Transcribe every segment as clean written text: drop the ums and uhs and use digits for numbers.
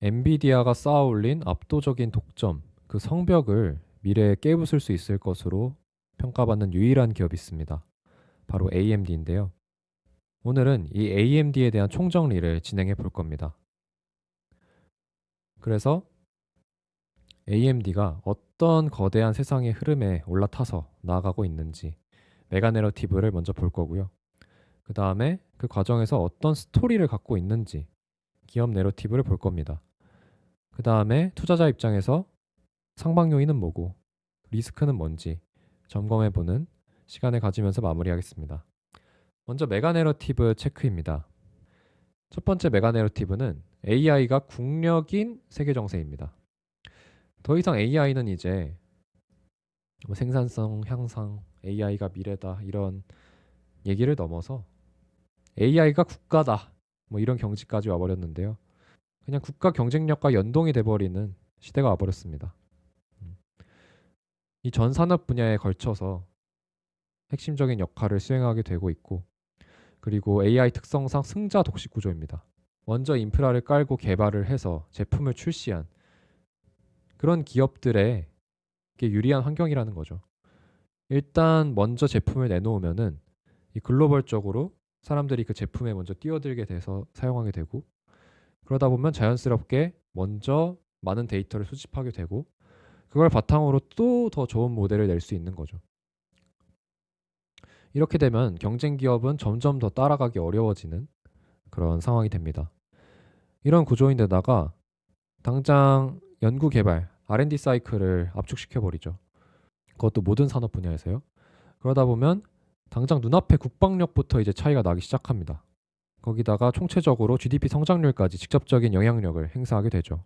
엔비디아가 쌓아올린 압도적인 독점, 그 성벽을 미래에 깨부술 수 있을 것으로 평가받는 유일한 기업이 있습니다. 바로 AMD인데요. 오늘은 이 AMD에 대한 총정리를 진행해 볼 겁니다. 그래서 AMD가 어떤 거대한 세상의 흐름에 올라타서 나아가고 있는지 메가 내러티브를 먼저 볼 거고요. 그 다음에 그 과정에서 어떤 스토리를 갖고 있는지 기업 내러티브를 볼 겁니다. 그 다음에 투자자 입장에서 상방 요인은 뭐고 리스크는 뭔지 점검해보는 시간을 가지면서 마무리하겠습니다. 먼저 메가 내러티브 체크입니다. 첫 번째 메가 내러티브는 AI가 국력인 세계 정세입니다. 더 이상 AI는 이제 뭐 생산성 향상, AI가 미래다 이런 얘기를 넘어서 AI가 국가다 뭐 이런 경지까지 와버렸는데요. 그냥 국가 경쟁력과 연동이 돼버리는 시대가 와버렸습니다. 이 전 산업 분야에 걸쳐서 핵심적인 역할을 수행하게 되고 있고, 그리고 AI 특성상 승자 독식 구조입니다. 먼저 인프라를 깔고 개발을 해서 제품을 출시한 그런 기업들의 유리한 환경이라는 거죠. 일단 먼저 제품을 내놓으면은 이 글로벌적으로 사람들이 그 제품에 먼저 뛰어들게 돼서 사용하게 되고, 그러다 보면 자연스럽게 먼저 많은 데이터를 수집하게 되고, 그걸 바탕으로 또 더 좋은 모델을 낼 수 있는 거죠. 이렇게 되면 경쟁 기업은 점점 더 따라가기 어려워지는 그런 상황이 됩니다. 이런 구조인데다가 당장 연구 개발, R&D 사이클을 압축시켜 버리죠. 그것도 모든 산업 분야에서요. 그러다 보면 당장 눈앞에 국방력부터 이제 차이가 나기 시작합니다. 거기다가 총체적으로 GDP 성장률까지 직접적인 영향력을 행사하게 되죠.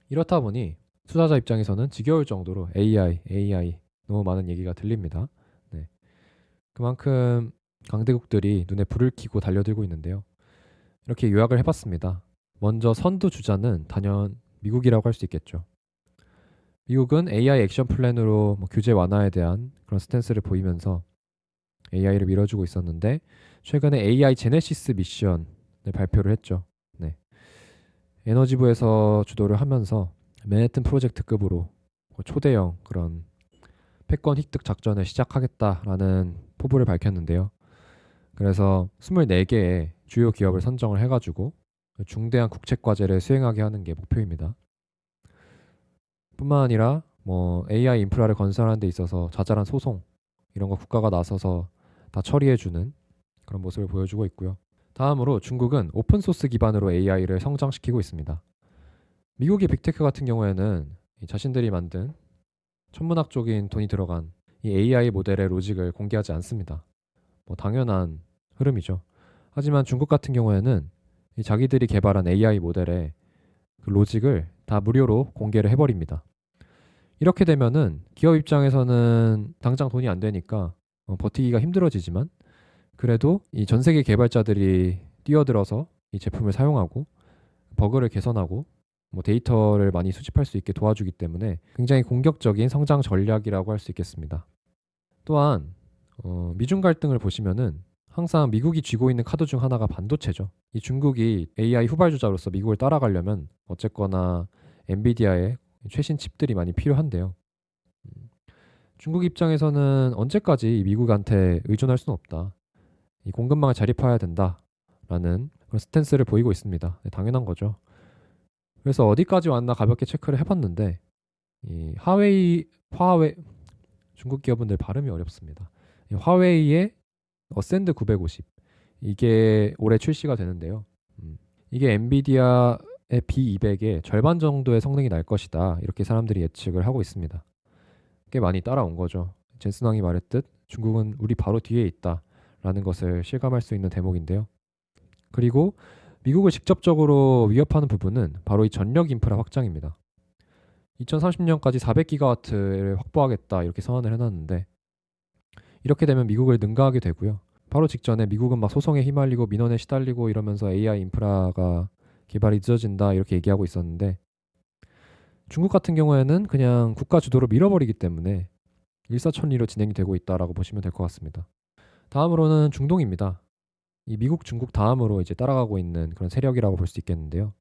이렇다 보니 투자자 입장에서는 지겨울 정도로 AI 너무 많은 얘기가 들립니다. 네. 그만큼 강대국들이 눈에 불을 켜고 달려들고 있는데요. 이렇게 요약을 해봤습니다. 먼저 선두 주자는 단연 미국이라고 할 수 있겠죠. 미국은 AI 액션 플랜으로 규제 완화에 대한 그런 스탠스를 보이면서 AI를 밀어주고 있었는데, 최근에 AI 제네시스 미션을 발표를 했죠. 네. 에너지부에서 주도를 하면서 맨해튼 프로젝트급으로 초대형 그런 패권 획득 작전을 시작하겠다라는 포부를 밝혔는데요. 그래서 24개의 주요 기업을 선정을 해가지고 중대한 국책 과제를 수행하게 하는 게 목표입니다. 뿐만 아니라 뭐 AI 인프라를 건설하는 데 있어서 자잘한 소송 이런 거 국가가 나서서 다 처리해주는 그런 모습을 보여주고 있고요. 다음으로 중국은 오픈소스 기반으로 AI를 성장시키고 있습니다. 미국의 빅테크 같은 경우에는 자신들이 만든 천문학적인 돈이 들어간 이 AI 모델의 로직을 공개하지 않습니다. 뭐 당연한 흐름이죠. 하지만 중국 같은 경우에는 이 자기들이 개발한 AI 모델의 그 로직을 다 무료로 공개를 해버립니다. 이렇게 되면은 기업 입장에서는 당장 돈이 안 되니까 버티기가 힘들어지지만, 그래도 이 전 세계 개발자들이 뛰어들어서 이 제품을 사용하고 버그를 개선하고 뭐 데이터를 많이 수집할 수 있게 도와주기 때문에 굉장히 공격적인 성장 전략이라고 할 수 있겠습니다. 또한 미중 갈등을 보시면은 항상 미국이 쥐고 있는 카드 중 하나가 반도체죠. 이 중국이 AI 후발주자로서 미국을 따라가려면 어쨌거나 엔비디아의 최신 칩들이 많이 필요한데요. 중국 입장에서는 언제까지 이 미국한테 의존할 수는 없다. 이 공급망을 자립해야 된다라는 그런 스탠스를 보이고 있습니다. 네, 당연한 거죠. 그래서 어디까지 왔나 가볍게 체크를 해봤는데, 이 화웨이 중국 기업은 발음이 어렵습니다. 이 화웨이의 어센드 950 이게 올해 출시가 되는데요. 이게 엔비디아의 B200의 절반 정도의 성능이 날 것이다, 이렇게 사람들이 예측을 하고 있습니다. 꽤 많이 따라온 거죠. 젠슨 왕이 말했듯 중국은 우리 바로 뒤에 있다라는 것을 실감할 수 있는 대목인데요. 그리고 미국을 직접적으로 위협하는 부분은 바로 이 전력 인프라 확장입니다. 2030년까지 400기가와트를 확보하겠다 이렇게 선언을 해놨는데, 이렇게 되면 미국을 능가하게 되고요. 바로 직전에 미국은 막 소송에 휘말리고 민원에 시달리고 이러면서 AI 인프라가 개발이 늦어진다 이렇게 얘기하고 있었는데, 중국 같은 경우에는 그냥 국가 주도로 밀어버리기 때문에 일사천리로 진행이 되고 있다라고 보시면 될 것 같습니다. 다음으로는 중동입니다. 이 미국, 중국 다음으로 이제 따라가고 있는 그런 세력이라고 볼 수 있겠는데요.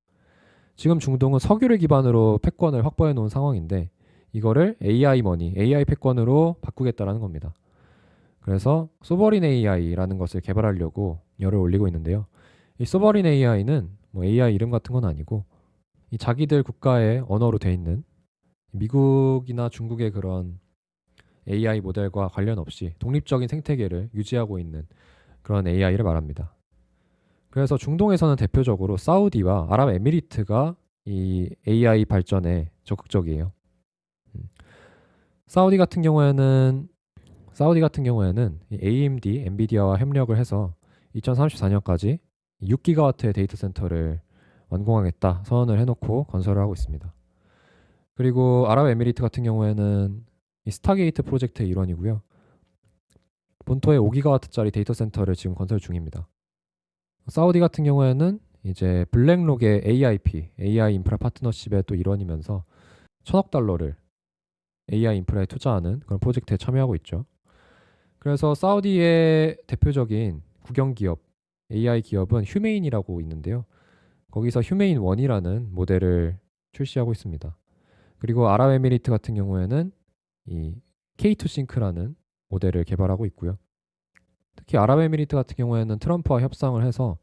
지금 중동은 석유를 기반으로 패권을 확보해 놓은 상황인데 이거를 AI 머니, AI 패권으로 바꾸겠다라는 겁니다. 그래서 소버린 AI라는 것을 개발하려고 열을 올리고 있는데요. 이 소버린 AI는 뭐 AI 이름 같은 건 아니고 이 자기들 국가의 언어로 돼 있는 미국이나 중국의 그런 AI 모델과 관련 없이 독립적인 생태계를 유지하고 있는 그런 AI를 말합니다. 그래서 중동에서는 대표적으로 사우디와 아랍에미리트가 이 AI 발전에 적극적이에요. 음. 사우디 같은 경우에는 이 AMD, 엔비디아와 협력을 해서 2034년까지 6기가와트의 데이터 센터를 완공하겠다 선언을 해놓고 건설을 하고 있습니다. 그리고 아랍에미리트 같은 경우에는 이 스타게이트 프로젝트의 일원이고요. 본토에 5기가와트짜리 데이터 센터를 지금 건설 중입니다. 사우디 같은 경우에는 이제 블랙록의 AIP, AI 인프라 파트너십의 또 일원이면서 1,000억 달러를 AI 인프라에 투자하는 그런 프로젝트에 참여하고 있죠. 그래서 사우디의 대표적인 국영 기업, AI 기업은 휴메인이라고 있는데요. 거기서 휴메인 1이라는 모델을 출시하고 있습니다. 그리고 아랍에미리트 같은 경우에는 이 K2 싱크라는 모델을 개발하고 있고요. 특히 아랍에미리트 같은 경우에는 트럼프와 협상을 해서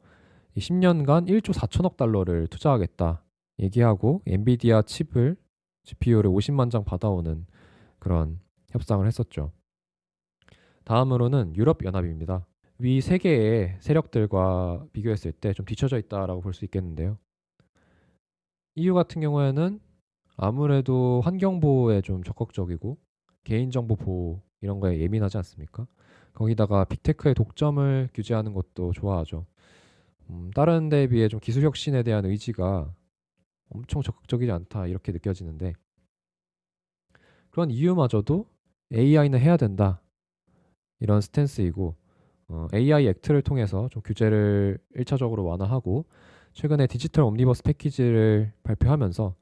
10년간 1조 4천억 달러를 투자하겠다 얘기하고 엔비디아 칩을 GPU를 50만 장 받아오는 그런 협상을 했었죠. 다음으로는 유럽 연합입니다. 위 세 개의 세력들과 비교했을 때 좀 뒤처져 있다라고 볼 수 있겠는데요. EU 같은 경우에는 아무래도 환경 보호에 좀 적극적이고 개인정보 보호 이런 거에 예민하지 않습니까? 거기다가 빅테크의 독점을 규제하는 것도 좋아하죠. 다른 데에 비해 좀 기술 혁신에 대한 의지가 엄청 적극적이지 않다 이렇게 느껴지는데 그런 이유마저도 AI는 해야 된다 이런 스탠스이고 AI 액트를 통해서 좀 규제를 1차적으로 완화하고 최근에 디지털 옴니버스 패키지를 발표하면서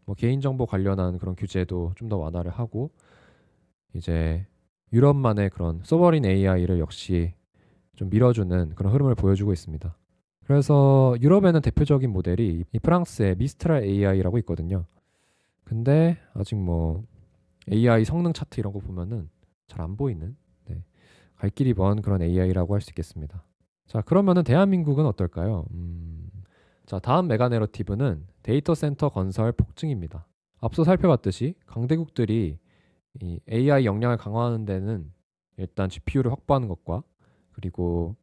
뭐 개인정보 관련한 그런 규제도 좀 더 완화를 하고 이제 유럽만의 그런 소버린 AI를 역시 좀 밀어주는 그런 흐름을 보여주고 있습니다. 그래서 유럽에는 대표적인 모델이 이 프랑스의 미스트랄 AI라고 있거든요. 근데 아직 뭐 AI 성능 차트 이런 거 보면은 잘 안 보이는 네, 갈 길이 먼 그런 AI라고 할 수 있겠습니다. 자, 그러면은 대한민국은 어떨까요? 자, 다음 메가 내러티브는 데이터 센터 건설 폭증입니다. 앞서 살펴봤듯이 강대국들이 이 AI 역량을 강화하는 데는 일단 GPU를 확보하는 것과 그리고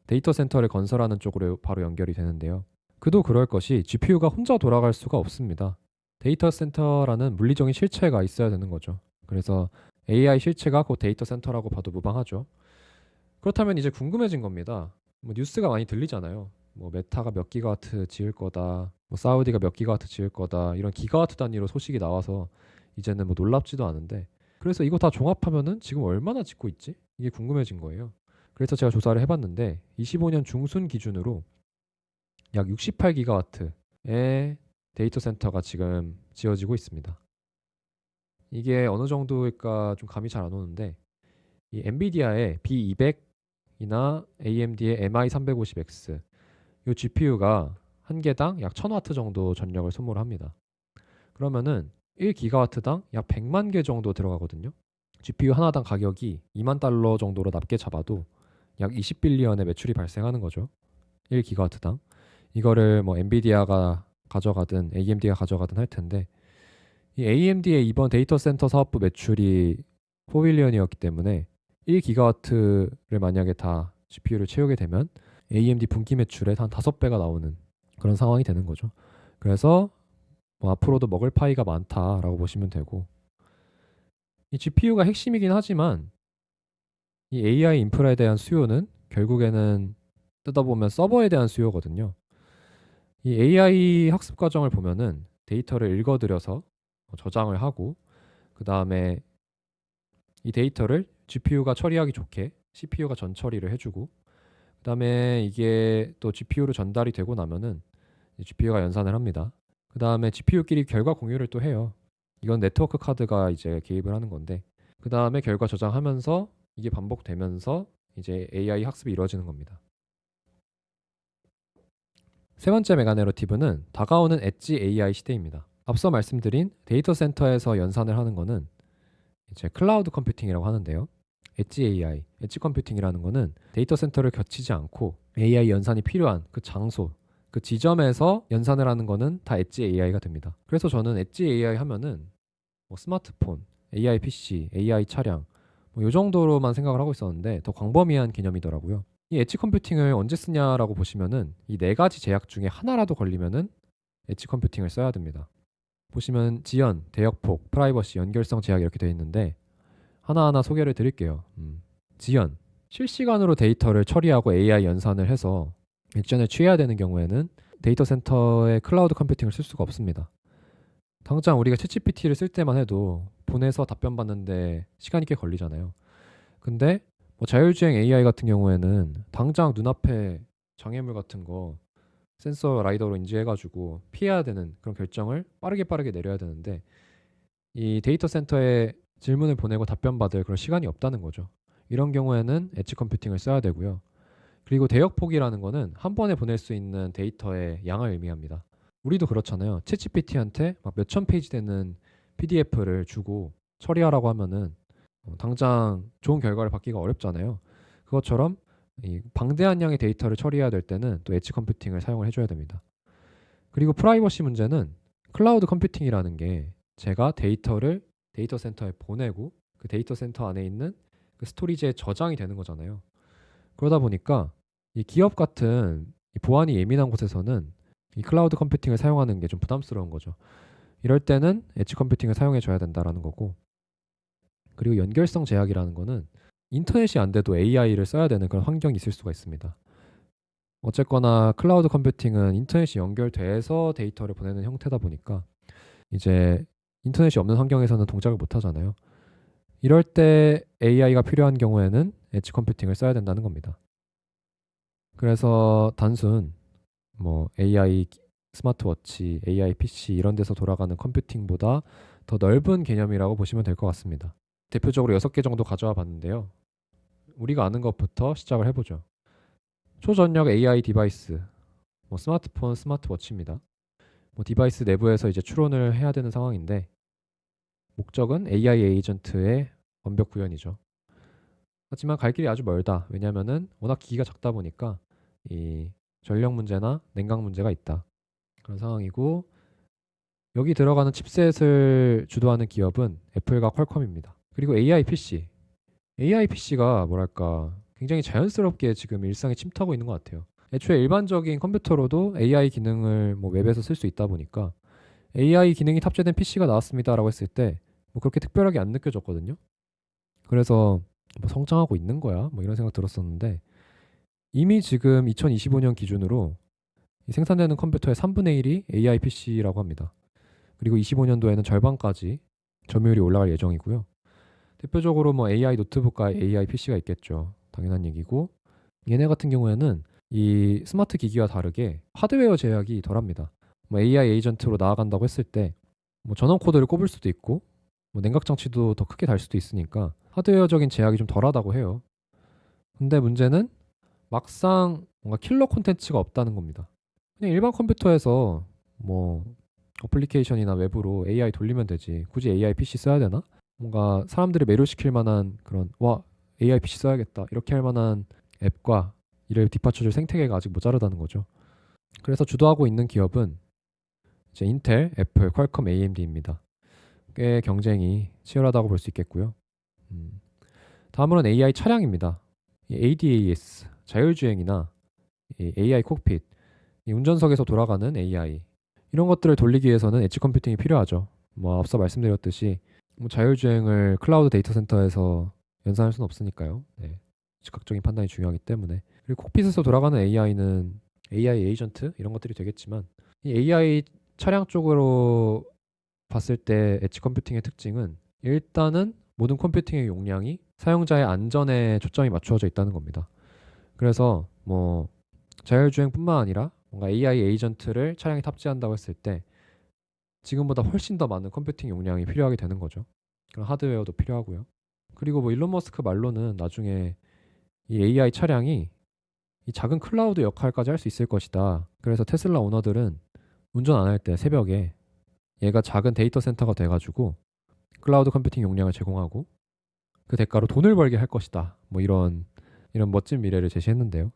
데이터 센터를 건설하는 쪽으로 바로 연결이 되는데요. 그도 그럴 것이 GPU가 혼자 돌아갈 수가 없습니다. 데이터 센터라는 물리적인 실체가 있어야 되는 거죠. 그래서 AI 실체가 곧 데이터 센터라고 봐도 무방하죠. 그렇다면 이제 궁금해진 겁니다. 뭐 뉴스가 많이 들리잖아요. 뭐 메타가 몇 기가와트 지을 거다. 뭐 사우디가 몇 기가와트 지을 거다. 이런 기가와트 단위로 소식이 나와서 이제는 뭐 놀랍지도 않은데 그래서 이거 다 종합하면은 지금 얼마나 짓고 있지? 이게 궁금해진 거예요. 그래서 제가 조사를 해봤는데 25년 중순 기준으로 약 68기가와트의 데이터 센터가 지금 지어지고 있습니다. 이게 어느 정도일까 좀 감이 잘 안 오는데 이 엔비디아의 B200이나 AMD의 MI350X 이 GPU가 한 개당 약 1000와트 정도 전력을 소모합니다. 그러면은 1기가와트당 약 100만 개 정도 들어가거든요. GPU 하나당 가격이 2만 달러 정도로 낮게 잡아도 약 20빌리언의 매출이 발생하는 거죠. 1기가와트당. 이거를 뭐 엔비디아가 가져가든 AMD가 가져가든 할 텐데 이 AMD의 이번 데이터 센터 사업부 매출이 4빌리언이었기 때문에 1기가와트를 만약에 다 GPU를 채우게 되면 AMD 분기 매출의 한 5배가 나오는 그런 상황이 되는 거죠. 그래서 뭐 앞으로도 먹을 파이가 많다라고 보시면 되고 이 GPU가 핵심이긴 하지만 이 AI 인프라에 대한 수요는 결국에는 뜯어보면 서버에 대한 수요거든요. 이 AI 학습 과정을 보면은 데이터를 읽어들여서 저장을 하고 그 다음에 이 데이터를 GPU가 처리하기 좋게 CPU가 전 처리를 해주고 그 다음에 이게 또 GPU로 전달이 되고 나면은 GPU가 연산을 합니다. 그 다음에 GPU끼리 결과 공유를 또 해요. 이건 네트워크 카드가 이제 개입을 하는 건데 그 다음에 결과 저장하면서 이게 반복되면서 이제 AI 학습이 이루어지는 겁니다. 세 번째 메가 내러티브는 다가오는 엣지 AI 시대입니다. 앞서 말씀드린 데이터 센터에서 연산을 하는 거는 이제 클라우드 컴퓨팅이라고 하는데요. 엣지 AI, 엣지 컴퓨팅이라는 거는 데이터 센터를 거치지 않고 AI 연산이 필요한 그 장소, 그 지점에서 연산을 하는 거는 다 엣지 AI가 됩니다. 그래서 저는 엣지 AI 하면은 뭐 스마트폰, AI PC, AI 차량 뭐 이 정도로만 생각을 하고 있었는데 더 광범위한 개념이더라고요. 이 엣지 컴퓨팅을 언제 쓰냐라고 보시면은 이 네 가지 제약 중에 하나라도 걸리면은 엣지 컴퓨팅을 써야 됩니다. 보시면 지연, 대역폭, 프라이버시, 연결성 제약 이렇게 되어 있는데 하나하나 소개를 드릴게요. 지연, 실시간으로 데이터를 처리하고 AI 연산을 해서 액션을 취해야 되는 경우에는 데이터 센터에 클라우드 컴퓨팅을 쓸 수가 없습니다. 당장 우리가 챗GPT를 쓸 때만 해도 보내서 답변 받는데 시간이 꽤 걸리잖아요. 근데 뭐 자율주행 AI 같은 경우에는 당장 눈앞에 장애물 같은 거 센서 라이더로 인지해가지고 피해야 되는 그런 결정을 빠르게 내려야 되는데 이 데이터 센터에 질문을 보내고 답변 받을 그런 시간이 없다는 거죠. 이런 경우에는 엣지 컴퓨팅을 써야 되고요. 그리고 대역폭이라는 거는 한 번에 보낼 수 있는 데이터의 양을 의미합니다. 우리도 그렇잖아요. 챗GPT한테 막 몇천 페이지 되는 PDF를 주고 처리하라고 하면은 당장 좋은 결과를 받기가 어렵잖아요. 그것처럼 이 방대한 양의 데이터를 처리해야 될 때는 또 엣지 컴퓨팅을 사용을 해줘야 됩니다. 그리고 프라이버시 문제는 클라우드 컴퓨팅이라는 게 제가 데이터를 데이터 센터에 보내고 그 데이터 센터 안에 있는 그 스토리지에 저장이 되는 거잖아요. 그러다 보니까 이 기업 같은 이 보안이 예민한 곳에서는 이 클라우드 컴퓨팅을 사용하는 게 좀 부담스러운 거죠. 이럴 때는 엣지 컴퓨팅을 사용해 줘야 된다라는 거고. 그리고 연결성 제약이라는 거는 인터넷이 안 돼도 AI를 써야 되는 그런 환경이 있을 수가 있습니다. 어쨌거나 클라우드 컴퓨팅은 인터넷이 연결돼서 데이터를 보내는 형태다 보니까 이제 인터넷이 없는 환경에서는 동작을 못 하잖아요. 이럴 때 AI가 필요한 경우에는 엣지 컴퓨팅을 써야 된다는 겁니다. 그래서 단순 뭐 AI 스마트워치, AI PC 이런 데서 돌아가는 컴퓨팅보다 더 넓은 개념이라고 보시면 될 것 같습니다. 대표적으로 6개 정도 가져와 봤는데요. 우리가 아는 것부터 시작을 해보죠. 초전력 AI 디바이스, 뭐 스마트폰, 스마트워치입니다. 뭐 디바이스 내부에서 이제 추론을 해야 되는 상황인데 목적은 AI 에이전트의 완벽 구현이죠. 하지만 갈 길이 아주 멀다. 왜냐하면은 워낙 기기가 작다 보니까 이 전력 문제나 냉각 문제가 있다. 그런 상황이고 여기 들어가는 칩셋을 주도하는 기업은 애플과 퀄컴입니다. 그리고 AI PC. AI PC가 뭐랄까 굉장히 자연스럽게 지금 일상에 침투하고 있는 것 같아요. 애초에 일반적인 컴퓨터로도 AI 기능을 뭐 웹에서 쓸 수 있다 보니까 AI 기능이 탑재된 PC가 나왔습니다라고 했을 때 뭐 그렇게 특별하게 안 느껴졌거든요. 그래서 뭐 성장하고 있는 거야 뭐 이런 생각 들었었는데 이미 지금 2025년 기준으로 이 생산되는 컴퓨터의 3분의 1이 AI PC라고 합니다. 그리고 25년도에는 절반까지 점유율이 올라갈 예정이고요. 대표적으로 뭐 AI 노트북과 AI PC가 있겠죠. 당연한 얘기고 얘네 같은 경우에는 이 스마트 기기와 다르게 하드웨어 제약이 덜합니다. 뭐 AI 에이전트로 나아간다고 했을 때 뭐 전원 코드를 꼽을 수도 있고 뭐 냉각 장치도 더 크게 달 수도 있으니까 하드웨어적인 제약이 좀 덜하다고 해요. 근데 문제는 막상 뭔가 킬러 콘텐츠가 없다는 겁니다. 그냥 일반 컴퓨터에서 뭐 어플리케이션이나 웹으로 AI 돌리면 되지. 굳이 AI PC 써야 되나? 뭔가 사람들을 매료시킬 만한 그런 와 AI PC 써야겠다 이렇게 할 만한 앱과 이를 뒷받쳐줄 생태계가 아직 모자라다는 거죠. 그래서 주도하고 있는 기업은 이제 인텔, 애플, 퀄컴, AMD입니다. 꽤 경쟁이 치열하다고 볼 수 있겠고요. 다음으로는 AI 차량입니다. 이 ADAS, 자율주행이나 이 AI 콕핏, 이 운전석에서 돌아가는 AI 이런 것들을 돌리기 위해서는 엣지 컴퓨팅이 필요하죠. 뭐 앞서 말씀드렸듯이 뭐 자율주행을 클라우드 데이터 센터에서 연산할 수는 없으니까요. 네. 즉각적인 판단이 중요하기 때문에 그리고 콕핏에서 돌아가는 AI는 AI 에이전트 이런 것들이 되겠지만 이 AI 차량 쪽으로 봤을 때 엣지 컴퓨팅의 특징은 일단은 모든 컴퓨팅의 용량이 사용자의 안전에 초점이 맞추어져 있다는 겁니다. 그래서 뭐 자율주행뿐만 아니라 뭔가 AI 에이전트를 차량에 탑재한다고 했을 때 지금보다 훨씬 더 많은 컴퓨팅 용량이 필요하게 되는 거죠. 그런 하드웨어도 필요하고요. 그리고 뭐 일론 머스크 말로는 나중에 이 AI 차량이 이 작은 클라우드 역할까지 할 수 있을 것이다. 그래서 테슬라 오너들은 운전 안 할 때 새벽에 얘가 작은 데이터 센터가 돼가지고 클라우드 컴퓨팅 용량을 제공하고 그 대가로 돈을 벌게 할 것이다. 뭐 이런 멋진 미래를 제시했는데요.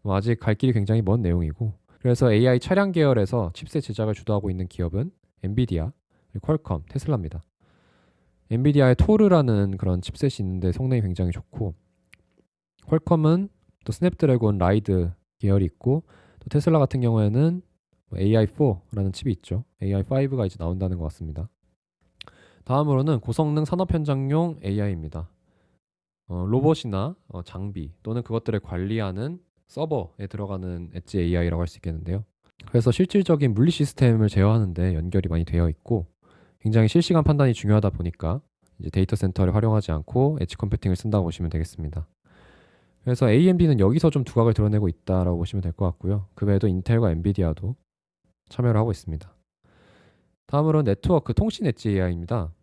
뭐 아직 갈 길이 굉장히 먼 내용이고, 그래서 AI 차량 계열에서 칩셋 제작을 주도하고 있는 기업은 엔비디아, 그리고 퀄컴, 테슬라입니다. 엔비디아의 토르라는 그런 칩셋이 있는데 성능이 굉장히 좋고, 퀄컴은 또 스냅드래곤 라이드 계열이 있고, 또 테슬라 같은 경우에는 AI4라는 칩이 있죠. AI5가 이제 나온다는 것 같습니다. 다음으로는 고성능 산업 현장용 AI입니다. 로봇이나 장비 또는 그것들을 관리하는 서버에 들어가는 엣지 AI라고 할 수 있겠는데요. 그래서 실질적인 물리 시스템을 제어하는데 연결이 많이 되어 있고, 굉장히 실시간 판단이 중요하다 보니까 이제 데이터 센터를 활용하지 않고 엣지 컴퓨팅을 쓴다고 보시면 되겠습니다. 그래서 AMD는 여기서 좀 두각을 드러내고 있다라고 보시면 될 것 같고요. 그 외에도 인텔과 엔비디아도 참여를 하고 있습니다. 다음으로는 네트워크 통신 엣지 AI입니다.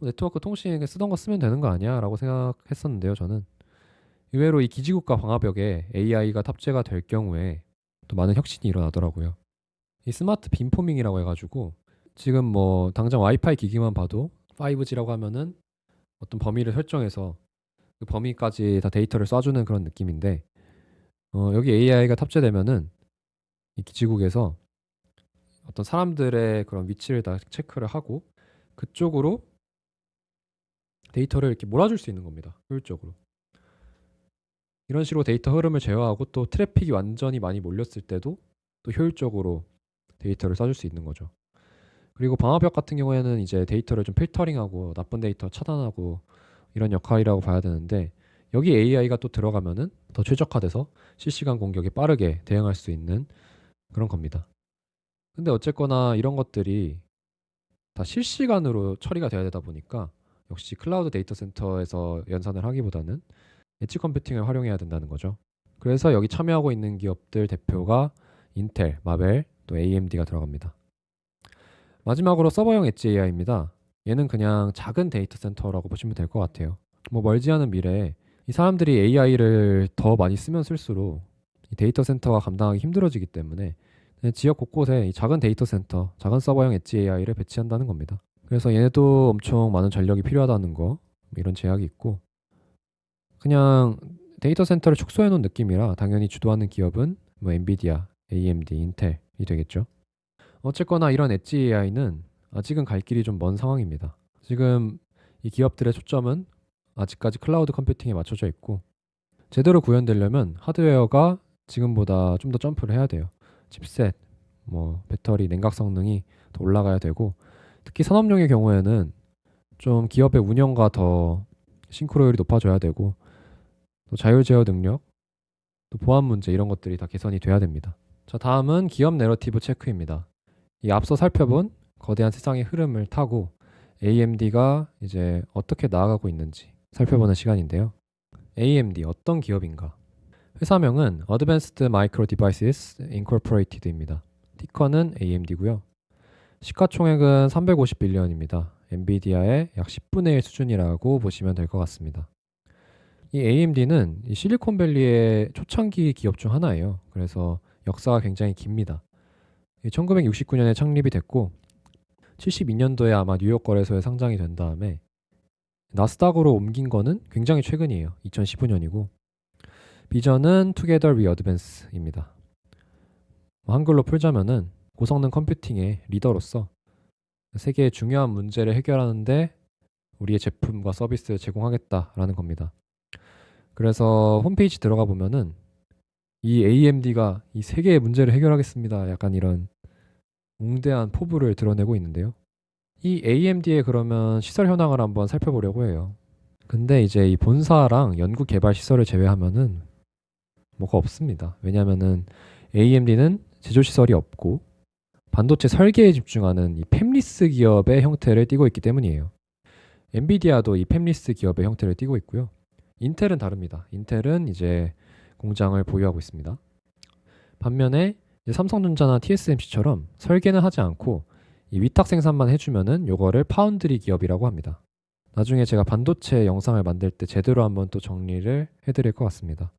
네트워크 통신에 쓰던 거 쓰면 되는 거 아니야? 라고 생각했었는데요, 저는. 의외로 이 기지국가 방화벽에 AI가 탑재가 될 경우에 또 많은 혁신이 일어나더라고요. 이 스마트 빔포밍이라고 해가지고 지금 뭐 당장 와이파이 기기만 봐도 5G라고 하면은 어떤 범위를 설정해서 그 범위까지 다 데이터를 쏴주는 그런 느낌인데, 여기 AI가 탑재되면은 이 기지국에서 어떤 사람들의 그런 위치를 다 체크를 하고 그쪽으로 데이터를 이렇게 몰아줄 수 있는 겁니다. 효율적으로. 이런 식으로 데이터 흐름을 제어하고 또 트래픽이 완전히 많이 몰렸을 때도 또 효율적으로 데이터를 쏴줄 수 있는 거죠. 그리고 방화벽 같은 경우에는 이제 데이터를 좀 필터링하고 나쁜 데이터 차단하고 이런 역할이라고 봐야 되는데, 여기 AI가 또 들어가면은 더 최적화돼서 실시간 공격에 빠르게 대응할 수 있는 그런 겁니다. 근데 어쨌거나 이런 것들이 다 실시간으로 처리가 돼야 되다 보니까 역시 클라우드 데이터 센터에서 연산을 하기보다는 엣지 컴퓨팅을 활용해야 된다는 거죠. 그래서 여기 참여하고 있는 기업들 대표가 인텔, 마벨, 또 AMD가 들어갑니다. 마지막으로 서버형 엣지 AI입니다. 얘는 그냥 작은 데이터 센터라고 보시면 될 것 같아요. 뭐 멀지 않은 미래에 이 사람들이 AI를 더 많이 쓰면 쓸수록 이 데이터 센터가 감당하기 힘들어지기 때문에 지역 곳곳에 이 작은 데이터 센터, 작은 서버형 엣지 AI를 배치한다는 겁니다. 그래서 얘네도 엄청 많은 전력이 필요하다는 거, 이런 제약이 있고, 그냥 데이터 센터를 축소해 놓은 느낌이라 당연히 주도하는 기업은 뭐 엔비디아, AMD, 인텔이 되겠죠. 어쨌거나 이런 엣지 AI는 아직은 갈 길이 좀 먼 상황입니다. 지금 이 기업들의 초점은 아직까지 클라우드 컴퓨팅에 맞춰져 있고, 제대로 구현되려면 하드웨어가 지금보다 좀 더 점프를 해야 돼요. 칩셋, 뭐 배터리, 냉각 성능이 더 올라가야 되고, 특히 산업용의 경우에는 좀 기업의 운영과 더 싱크로율이 높아져야 되고, 또 자율 제어 능력, 또 보안 문제 이런 것들이 다 개선이 돼야 됩니다. 자, 다음은 기업 내러티브 체크입니다. 이 앞서 살펴본 거대한 세상의 흐름을 타고 AMD가 이제 어떻게 나아가고 있는지 살펴보는 시간인데요. AMD 어떤 기업인가? 회사명은 Advanced Micro Devices Incorporated입니다. 티커는 AMD고요. 시가총액은 350빌리언입니다. 엔비디아의 약 10분의 1 수준이라고 보시면 될 것 같습니다. 이 AMD는 이 실리콘밸리의 초창기 기업 중 하나예요. 그래서 역사가 굉장히 깁니다. 1969년에 창립이 됐고 72년도에 아마 뉴욕 거래소에 상장이 된 다음에 나스닥으로 옮긴 거는 굉장히 최근이에요. 2015년이고 비전은 Together We Advance입니다. 한글로 풀자면은 고성능 컴퓨팅의 리더로서 세계의 중요한 문제를 해결하는데 우리의 제품과 서비스를 제공하겠다라는 겁니다. 그래서 홈페이지 들어가 보면은 이 AMD가 이 세계의 문제를 해결하겠습니다. 약간 이런 웅대한 포부를 드러내고 있는데요. 이 AMD의 그러면 시설 현황을 한번 살펴보려고 해요. 근데 이제 이 본사랑 연구 개발 시설을 제외하면은 뭐가 없습니다. 왜냐면은 AMD는 제조 시설이 없고 반도체 설계에 집중하는 이 팹리스 기업의 형태를 띠고 있기 때문이에요. 엔비디아도 이 팹리스 기업의 형태를 띠고 있고요. 인텔은 다릅니다. 인텔은 이제 공장을 보유하고 있습니다. 반면에 삼성전자나 TSMC처럼 설계는 하지 않고 이 위탁 생산만 해주면은 요거를 파운드리 기업이라고 합니다. 나중에 제가 반도체 영상을 만들 때 제대로 한번 또 정리를 해드릴 것 같습니다.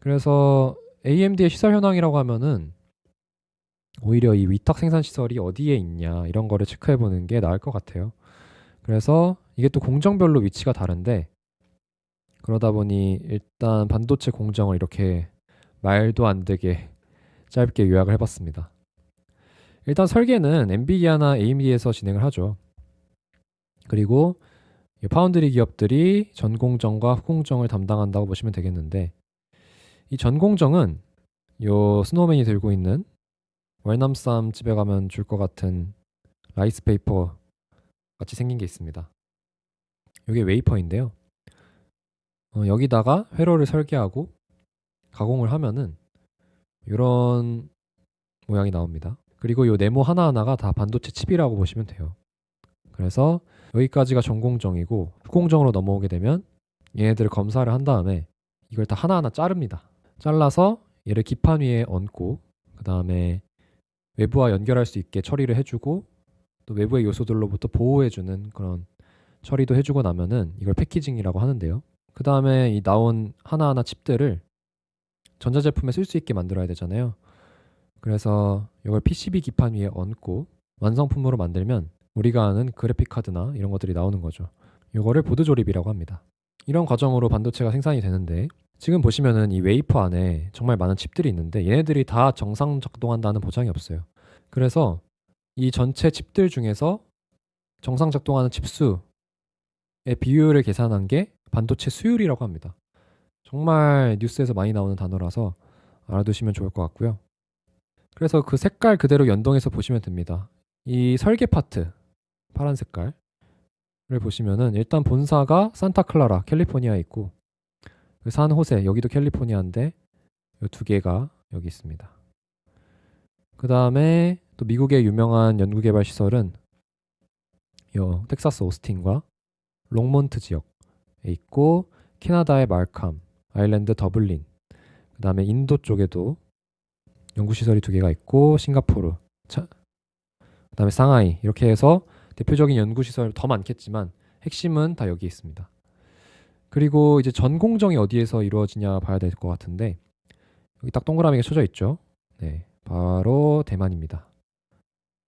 그래서 AMD의 시설 현황이라고 하면은 오히려 이 위탁 생산 시설이 어디에 있냐 이런 거를 체크해 보는 게 나을 것 같아요. 그래서 이게 또 공정별로 위치가 다른데 그러다 보니 일단 반도체 공정을 이렇게 말도 안 되게 짧게 요약을 해봤습니다. 일단 설계는 엔비디아나 AMD에서 진행을 하죠. 그리고 파운드리 기업들이 전공정과 후공정을 담당한다고 보시면 되겠는데 이 전공정은 요 스노우맨이 들고 있는 월남쌈 집에 가면 줄 것 같은 라이스 페이퍼 같이 생긴 게 있습니다. 이게 웨이퍼인데요. 여기다가 회로를 설계하고 가공을 하면은 이런 모양이 나옵니다. 그리고 이 네모 하나하나가 다 반도체 칩이라고 보시면 돼요. 그래서 여기까지가 전공정이고 후공정으로 넘어오게 되면 얘네들을 검사를 한 다음에 이걸 다 하나하나 자릅니다. 잘라서 얘를 기판 위에 얹고 그 다음에 외부와 연결할 수 있게 처리를 해주고 또 외부의 요소들로부터 보호해주는 그런 처리도 해주고 나면은 이걸 패키징이라고 하는데요. 그 다음에 이 나온 하나하나 칩들을 전자제품에 쓸 수 있게 만들어야 되잖아요. 그래서 이걸 PCB 기판 위에 얹고 완성품으로 만들면 우리가 아는 그래픽 카드나 이런 것들이 나오는 거죠. 이거를 보드 조립이라고 합니다. 이런 과정으로 반도체가 생산이 되는데 지금 보시면은 이 웨이퍼 안에 정말 많은 칩들이 있는데 얘네들이 다 정상 작동한다는 보장이 없어요. 그래서 이 전체 칩들 중에서 정상 작동하는 칩수의 비율을 계산한 게 반도체 수율이라고 합니다. 정말 뉴스에서 많이 나오는 단어라서 알아두시면 좋을 것 같고요. 그래서 그 색깔 그대로 연동해서 보시면 됩니다. 이 설계 파트 파란 색깔을 보시면은 일단 본사가 산타클라라 캘리포니아에 있고 그 산호세 여기도 캘리포니아인데 이 두 개가 여기 있습니다. 그 다음에 또 미국의 유명한 연구개발 시설은 요 텍사스 오스틴과 롱몬트 지역에 있고 캐나다의 말캄, 아일랜드 더블린, 그 다음에 인도 쪽에도 연구시설이 두 개가 있고 싱가포르, 그 다음에 상하이 이렇게 해서 대표적인 연구시설 더 많겠지만 핵심은 다 여기 있습니다. 그리고 이제 전 공정이 어디에서 이루어지냐 봐야 될 것 같은데 여기 딱 동그라미가 쳐져 있죠. 네, 바로 대만입니다.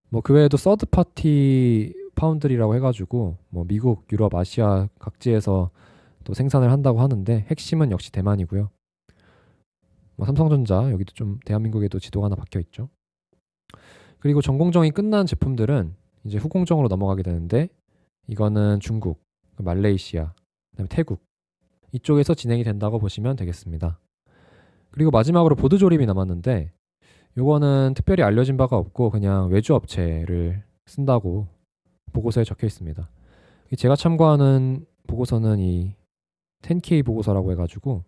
뭐 그 외에도 서드 파티 파운드리라고 해가지고 뭐 미국, 유럽, 아시아 각지에서 또 생산을 한다고 하는데 핵심은 역시 대만이고요. 뭐 삼성전자 여기도 좀 대한민국에도 지도가 하나 박혀 있죠. 그리고 전공정이 끝난 제품들은 이제 후공정으로 넘어가게 되는데 이거는 중국, 말레이시아, 그다음에 태국 이쪽에서 진행이 된다고 보시면 되겠습니다. 그리고 마지막으로 보드 조립이 남았는데 요거는 특별히 알려진 바가 없고 그냥 외주 업체를 쓴다고 보고서에 적혀 있습니다. 제가 참고하는 보고서는 이 10K 보고서라고 해가지고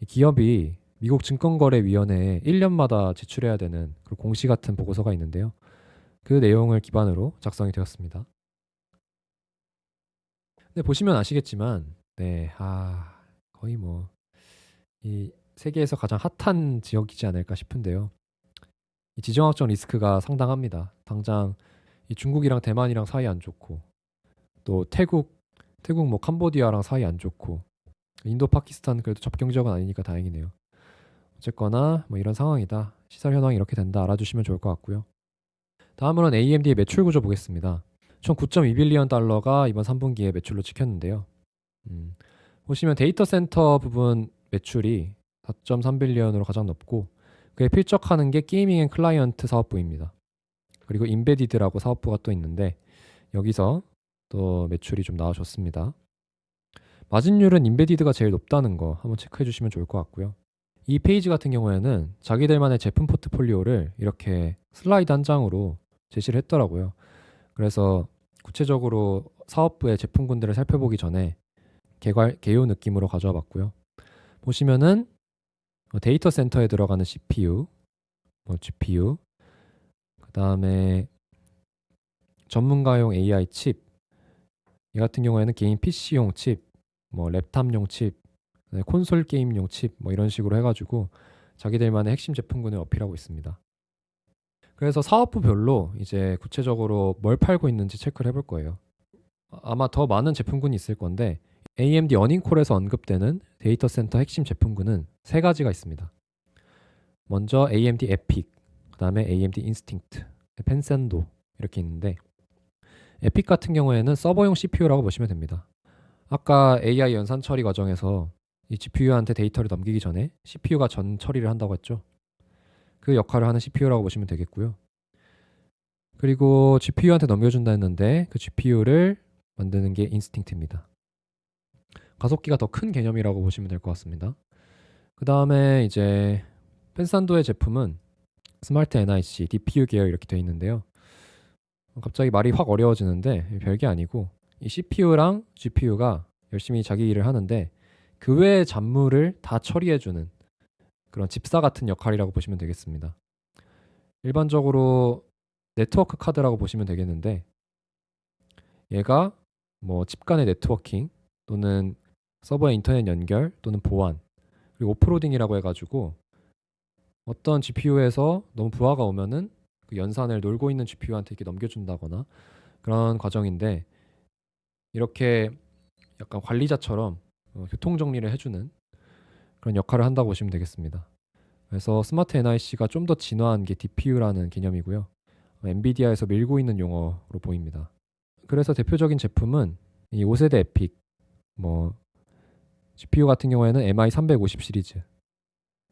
이 기업이 미국 증권거래위원회에 1년마다 제출해야 되는 그 공시 같은 보고서가 있는데요. 그 내용을 기반으로 작성이 되었습니다. 네, 보시면 아시겠지만 네, 거의 뭐 이 세계에서 가장 핫한 지역이지 않을까 싶은데요. 이 지정학적 리스크가 상당합니다. 당장 이 중국이랑 대만이랑 사이 안 좋고 또 태국 뭐 캄보디아랑 사이 안 좋고 인도 파키스탄 그래도 접경 지역은 아니니까 다행이네요. 어쨌거나 뭐 이런 상황이다. 시설 현황이 이렇게 된다. 알아주시면 좋을 것 같고요. 다음으로는 AMD의 매출 구조 보겠습니다. 총 9.2빌리언 달러가 이번 3분기에 매출로 찍혔는데요. 보시면 데이터 센터 부분 매출이 4.3빌리언으로 가장 높고 그에 필적하는 게 게이밍 앤 클라이언트 사업부입니다. 그리고 인베디드라고 사업부가 또 있는데 여기서 또 매출이 좀 나와줬습니다. 마진율은 인베디드가 제일 높다는 거 한번 체크해 주시면 좋을 것 같고요. 이 페이지 같은 경우에는 자기들만의 제품 포트폴리오를 이렇게 슬라이드 한 장으로 제시를 했더라고요. 그래서 구체적으로 사업부의 제품군들을 살펴보기 전에 개요 느낌으로 가져와 봤고요. 보시면은 데이터 센터에 들어가는 CPU, GPU, 그 다음에 전문가용 AI 칩, 이 같은 경우에는 개인 PC용 칩, 뭐 랩탑용 칩, 콘솔 게임용 칩, 뭐 이런 식으로 해가지고 자기들만의 핵심 제품군을 어필하고 있습니다. 그래서 사업부별로 이제 구체적으로 뭘 팔고 있는지 체크를 해볼 거예요. 아마 더 많은 제품군이 있을 건데 AMD 어닝콜에서 언급되는 데이터 센터 핵심 제품군은 세 가지가 있습니다. 먼저 AMD 에픽, 그 다음에 AMD 인스팅트, 펜센도 이렇게 있는데 에픽 같은 경우에는 서버용 CPU라고 보시면 됩니다. 아까 AI 연산 처리 과정에서 이 GPU한테 데이터를 넘기기 전에 CPU가 전 처리를 한다고 했죠. 그 역할을 하는 CPU라고 보시면 되겠고요. 그리고 GPU한테 넘겨준다 했는데 그 GPU를 만드는 게 인스팅트입니다. 가속기가 더 큰 개념이라고 보시면 될 것 같습니다. 그 다음에 이제 펜산도의 제품은 스마트 NIC, DPU 계열 이렇게 되어 있는데요. 갑자기 말이 확 어려워지는데 별게 아니고 이 CPU랑 GPU가 열심히 자기 일을 하는데 그 외의 잡무를 다 처리해주는 그런 집사 같은 역할이라고 보시면 되겠습니다. 일반적으로 네트워크 카드라고 보시면 되겠는데 얘가 뭐 집 간의 네트워킹 또는 서버의 인터넷 연결 또는 보안 그리고 오프로딩이라고 해가지고 어떤 GPU에서 너무 부하가 오면은 그 연산을 놀고 있는 GPU한테 이렇게 넘겨준다거나 그런 과정인데 이렇게 약간 관리자처럼 교통 정리를 해주는 그런 역할을 한다고 보시면 되겠습니다. 그래서 스마트 NIC가 좀 더 진화한 게 DPU라는 개념이고요. 엔비디아에서 밀고 있는 용어로 보입니다. 그래서 대표적인 제품은 이 5세대 에픽, 뭐 GPU 같은 경우에는 MI350 시리즈,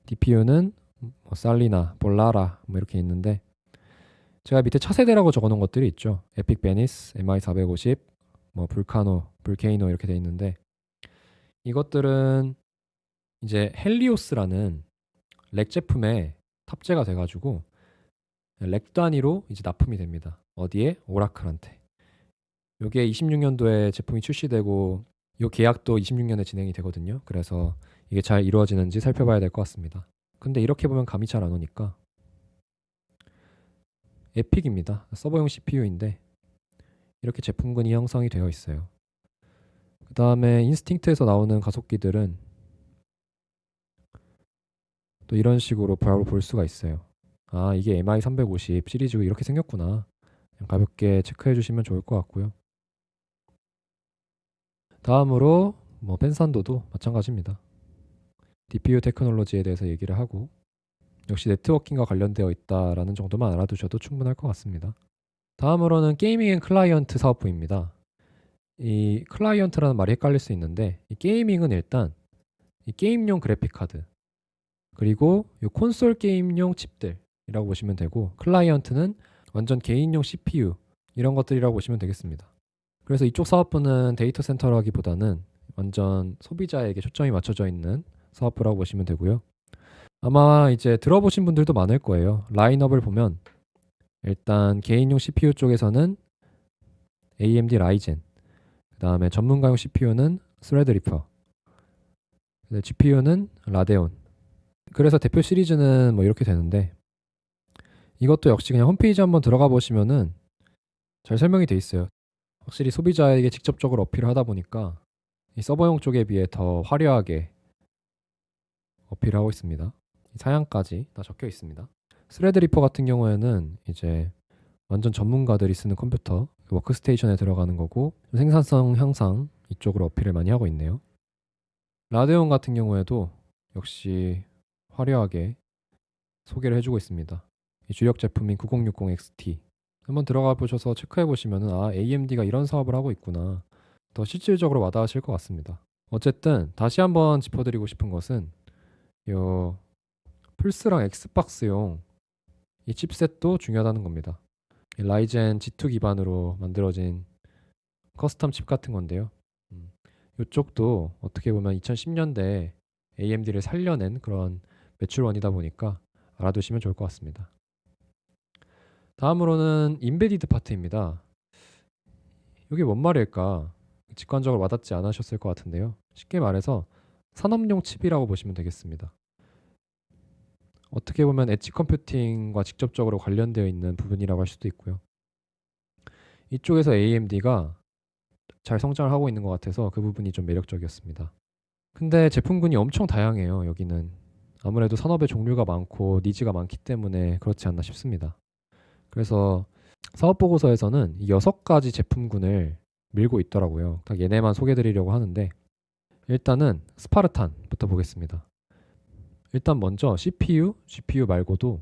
DPU는 뭐 살리나, 볼라라 뭐 이렇게 있는데 제가 밑에 차세대라고 적어놓은 것들이 있죠. 에픽 베니스, MI450, 뭐 불카노, 불케이노 이렇게 돼 있는데 이것들은 이제 헬리오스라는 렉 제품에 탑재가 돼가지고 렉 단위로 이제 납품이 됩니다. 어디에? 오라클한테. 이게 26년도에 제품이 출시되고 이 계약도 26년에 진행이 되거든요. 그래서 이게 잘 이루어지는지 살펴봐야 될 것 같습니다. 근데 이렇게 보면 감이 잘 안 오니까 에픽입니다. 서버용 CPU인데 이렇게 제품군이 형성이 되어 있어요. 그 다음에 인스팅트에서 나오는 가속기들은 또 이런 식으로 바로 볼 수가 있어요. 아, 이게 MI350 시리즈고 이렇게 생겼구나. 그냥 가볍게 체크해 주시면 좋을 것 같고요. 다음으로 뭐 펜산도도 마찬가지입니다. DPU 테크놀로지에 대해서 얘기를 하고 역시 네트워킹과 관련되어 있다라는 정도만 알아두셔도 충분할 것 같습니다. 다음으로는 게이밍 앤 클라이언트 사업부입니다. 이 클라이언트라는 말이 헷갈릴 수 있는데 이 게이밍은 일단 이 게임용 그래픽 카드 그리고 이 콘솔 게임용 칩들이라고 보시면 되고 클라이언트는 완전 개인용 CPU 이런 것들이라고 보시면 되겠습니다. 그래서 이쪽 사업부는 데이터 센터라기보다는 완전 소비자에게 초점이 맞춰져 있는 사업부라고 보시면 되고요. 아마 이제 들어보신 분들도 많을 거예요. 라인업을 보면 일단 개인용 CPU 쪽에서는 AMD 라이젠, 그 다음에 전문가용 CPU는 스레드리퍼, GPU는 라데온. 그래서 대표 시리즈는 뭐 이렇게 되는데 이것도 역시 그냥 홈페이지 한번 들어가 보시면은 잘 설명이 돼 있어요. 확실히 소비자에게 직접적으로 어필을 하다 보니까 이 서버용 쪽에 비해 더 화려하게 어필을 하고 있습니다. 사양까지 다 적혀 있습니다. 스레드리퍼 같은 경우에는 이제 완전 전문가들이 쓰는 컴퓨터 워크스테이션에 들어가는 거고 생산성 향상 이쪽으로 어필을 많이 하고 있네요. 라데온 같은 경우에도 역시 화려하게 소개를 해주고 있습니다. 이 주력 제품인 9060 XT 한번 들어가 보셔서 체크해 보시면은 아 AMD가 이런 사업을 하고 있구나 더 실질적으로 와닿으실 것 같습니다. 어쨌든 다시 한번 짚어드리고 싶은 것은 요 플스랑 엑스박스용 이 칩셋도 중요하다는 겁니다. 라이젠 G2 기반으로 만들어진 커스텀 칩 같은 건데요. 이쪽도 어떻게 보면 2010년대 AMD를 살려낸 그런 매출원이다 보니까 알아두시면 좋을 것 같습니다. 다음으로는 인베디드 파트입니다. 이게 뭔 말일까? 직관적으로 와닿지 않으셨을 것 같은데요. 쉽게 말해서 산업용 칩이라고 보시면 되겠습니다. 어떻게 보면 엣지 컴퓨팅과 직접적으로 관련되어 있는 부분이라고 할 수도 있고요. 이쪽에서 AMD가 잘 성장을 하고 있는 것 같아서 그 부분이 좀 매력적이었습니다. 근데 제품군이 엄청 다양해요. 여기는 아무래도 산업의 종류가 많고 니즈가 많기 때문에 그렇지 않나 싶습니다. 그래서 사업 보고서에서는 이 6가지 제품군을 밀고 있더라고요. 딱 얘네만 소개드리려고 하는데 일단은 스파르탄부터 보겠습니다. 일단 먼저 CPU, GPU 말고도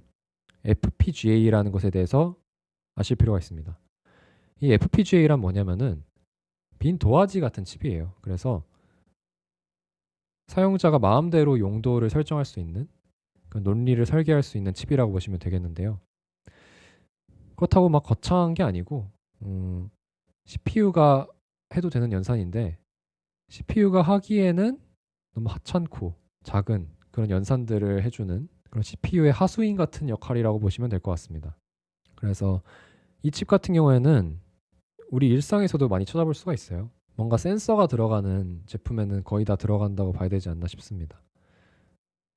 FPGA라는 것에 대해서 아실 필요가 있습니다. 이 FPGA란 뭐냐면은 빈 도화지 같은 칩이에요. 그래서 사용자가 마음대로 용도를 설정할 수 있는 그 논리를 설계할 수 있는 칩이라고 보시면 되겠는데요. 그렇다고 막 거창한 게 아니고 CPU가 해도 되는 연산인데 CPU가 하기에는 너무 하찮고 작은 그런 연산들을 해주는 그런 CPU의 하수인 같은 역할이라고 보시면 될 것 같습니다. 그래서 이 칩 같은 경우에는 우리 일상에서도 많이 찾아볼 수가 있어요. 뭔가 센서가 들어가는 제품에는 거의 다 들어간다고 봐야 되지 않나 싶습니다.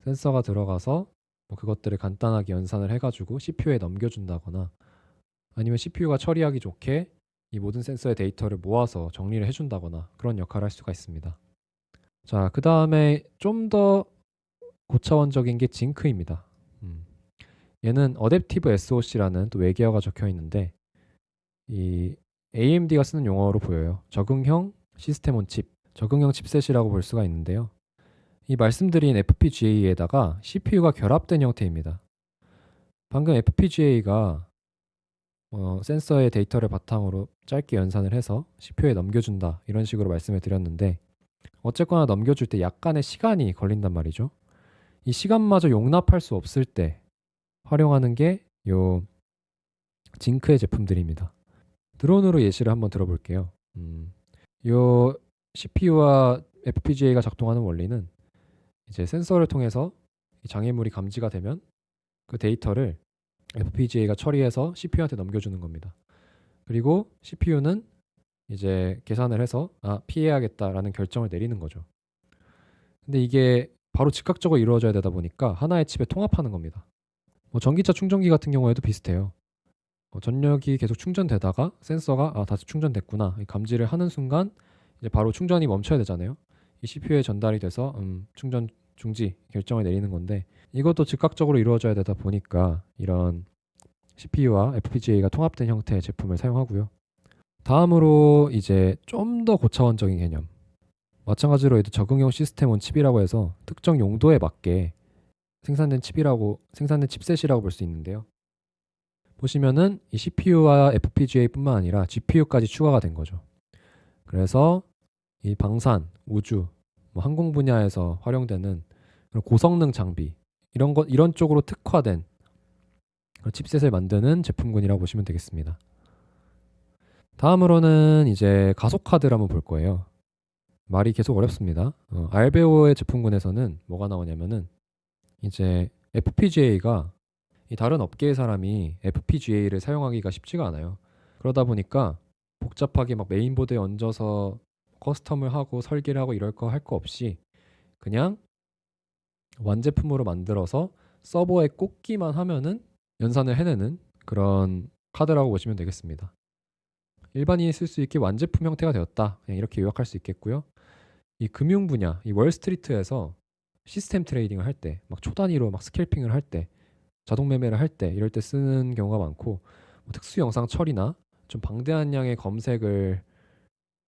센서가 들어가서 뭐 그것들을 간단하게 연산을 해가지고 CPU에 넘겨준다거나 아니면 CPU가 처리하기 좋게 이 모든 센서의 데이터를 모아서 정리를 해준다거나 그런 역할을 할 수가 있습니다. 자, 그 다음에 좀 더 고차원적인 게 징크입니다. 얘는 어댑티브 SoC라는 또 외계어가 적혀 있는데 이 AMD가 쓰는 용어로 보여요. 적응형 시스템 온 칩, 적응형 칩셋이라고 볼 수가 있는데요. 이 말씀드린 FPGA에다가 CPU가 결합된 형태입니다. 방금 FPGA가 센서의 데이터를 바탕으로 짧게 연산을 해서 CPU에 넘겨준다 이런 식으로 말씀을 드렸는데 어쨌거나 넘겨줄 때 약간의 시간이 걸린단 말이죠. 이 시간마저 용납할 수 없을 때 활용하는 게 요 징크의 제품들입니다. 드론으로 예시를 한번 들어볼게요. 요 CPU와 FPGA가 작동하는 원리는 이제 센서를 통해서 장애물이 감지가 되면 그 데이터를 FPGA가 처리해서 CPU한테 넘겨주는 겁니다. 그리고 CPU는 이제 계산을 해서 피해야겠다라는 결정을 내리는 거죠. 근데 이게 바로 즉각적으로 이루어져야 되다 보니까 하나의 칩에 통합하는 겁니다. 뭐 전기차 충전기 같은 경우에도 비슷해요. 전력이 계속 충전되다가 센서가 다시 충전됐구나 감지를 하는 순간 이제 바로 충전이 멈춰야 되잖아요. 이 CPU에 전달이 돼서 충전 중지 결정을 내리는 건데 이것도 즉각적으로 이루어져야 되다 보니까 이런 CPU와 FPGA가 통합된 형태의 제품을 사용하고요. 다음으로 이제 좀 더 고차원적인 개념. 마찬가지로 얘도 적응형 시스템 온 칩이라고 해서 특정 용도에 맞게 생산된 칩셋이라고 볼 수 있는데요. 보시면은 이 CPU와 FPGA뿐만 아니라 GPU까지 추가가 된 거죠. 그래서 이 방산, 우주, 뭐 항공 분야에서 활용되는 고성능 장비 이런 쪽으로 특화된 칩셋을 만드는 제품군이라고 보시면 되겠습니다. 다음으로는 이제 가속 카드를 한번 볼 거예요. 말이 계속 어렵습니다. 알베오의 제품군에서는 뭐가 나오냐면은 이제 FPGA가 이 다른 업계의 사람이 FPGA를 사용하기가 쉽지가 않아요. 그러다 보니까 복잡하게 막 메인보드에 얹어서 커스텀을 하고 설계를 하고 이럴 거 할 거 없이 그냥 완제품으로 만들어서 서버에 꽂기만 하면은 연산을 해내는 그런 카드라고 보시면 되겠습니다. 일반인이 쓸 수 있게 완제품 형태가 되었다. 그냥 이렇게 요약할 수 있겠고요. 이 금융 분야, 이 월스트리트에서 시스템 트레이딩을 할 때, 막 초단위로 막 스캘핑을 할 때, 자동 매매를 할 때 이럴 때 쓰는 경우가 많고 뭐 특수 영상 처리나 좀 방대한 양의 검색을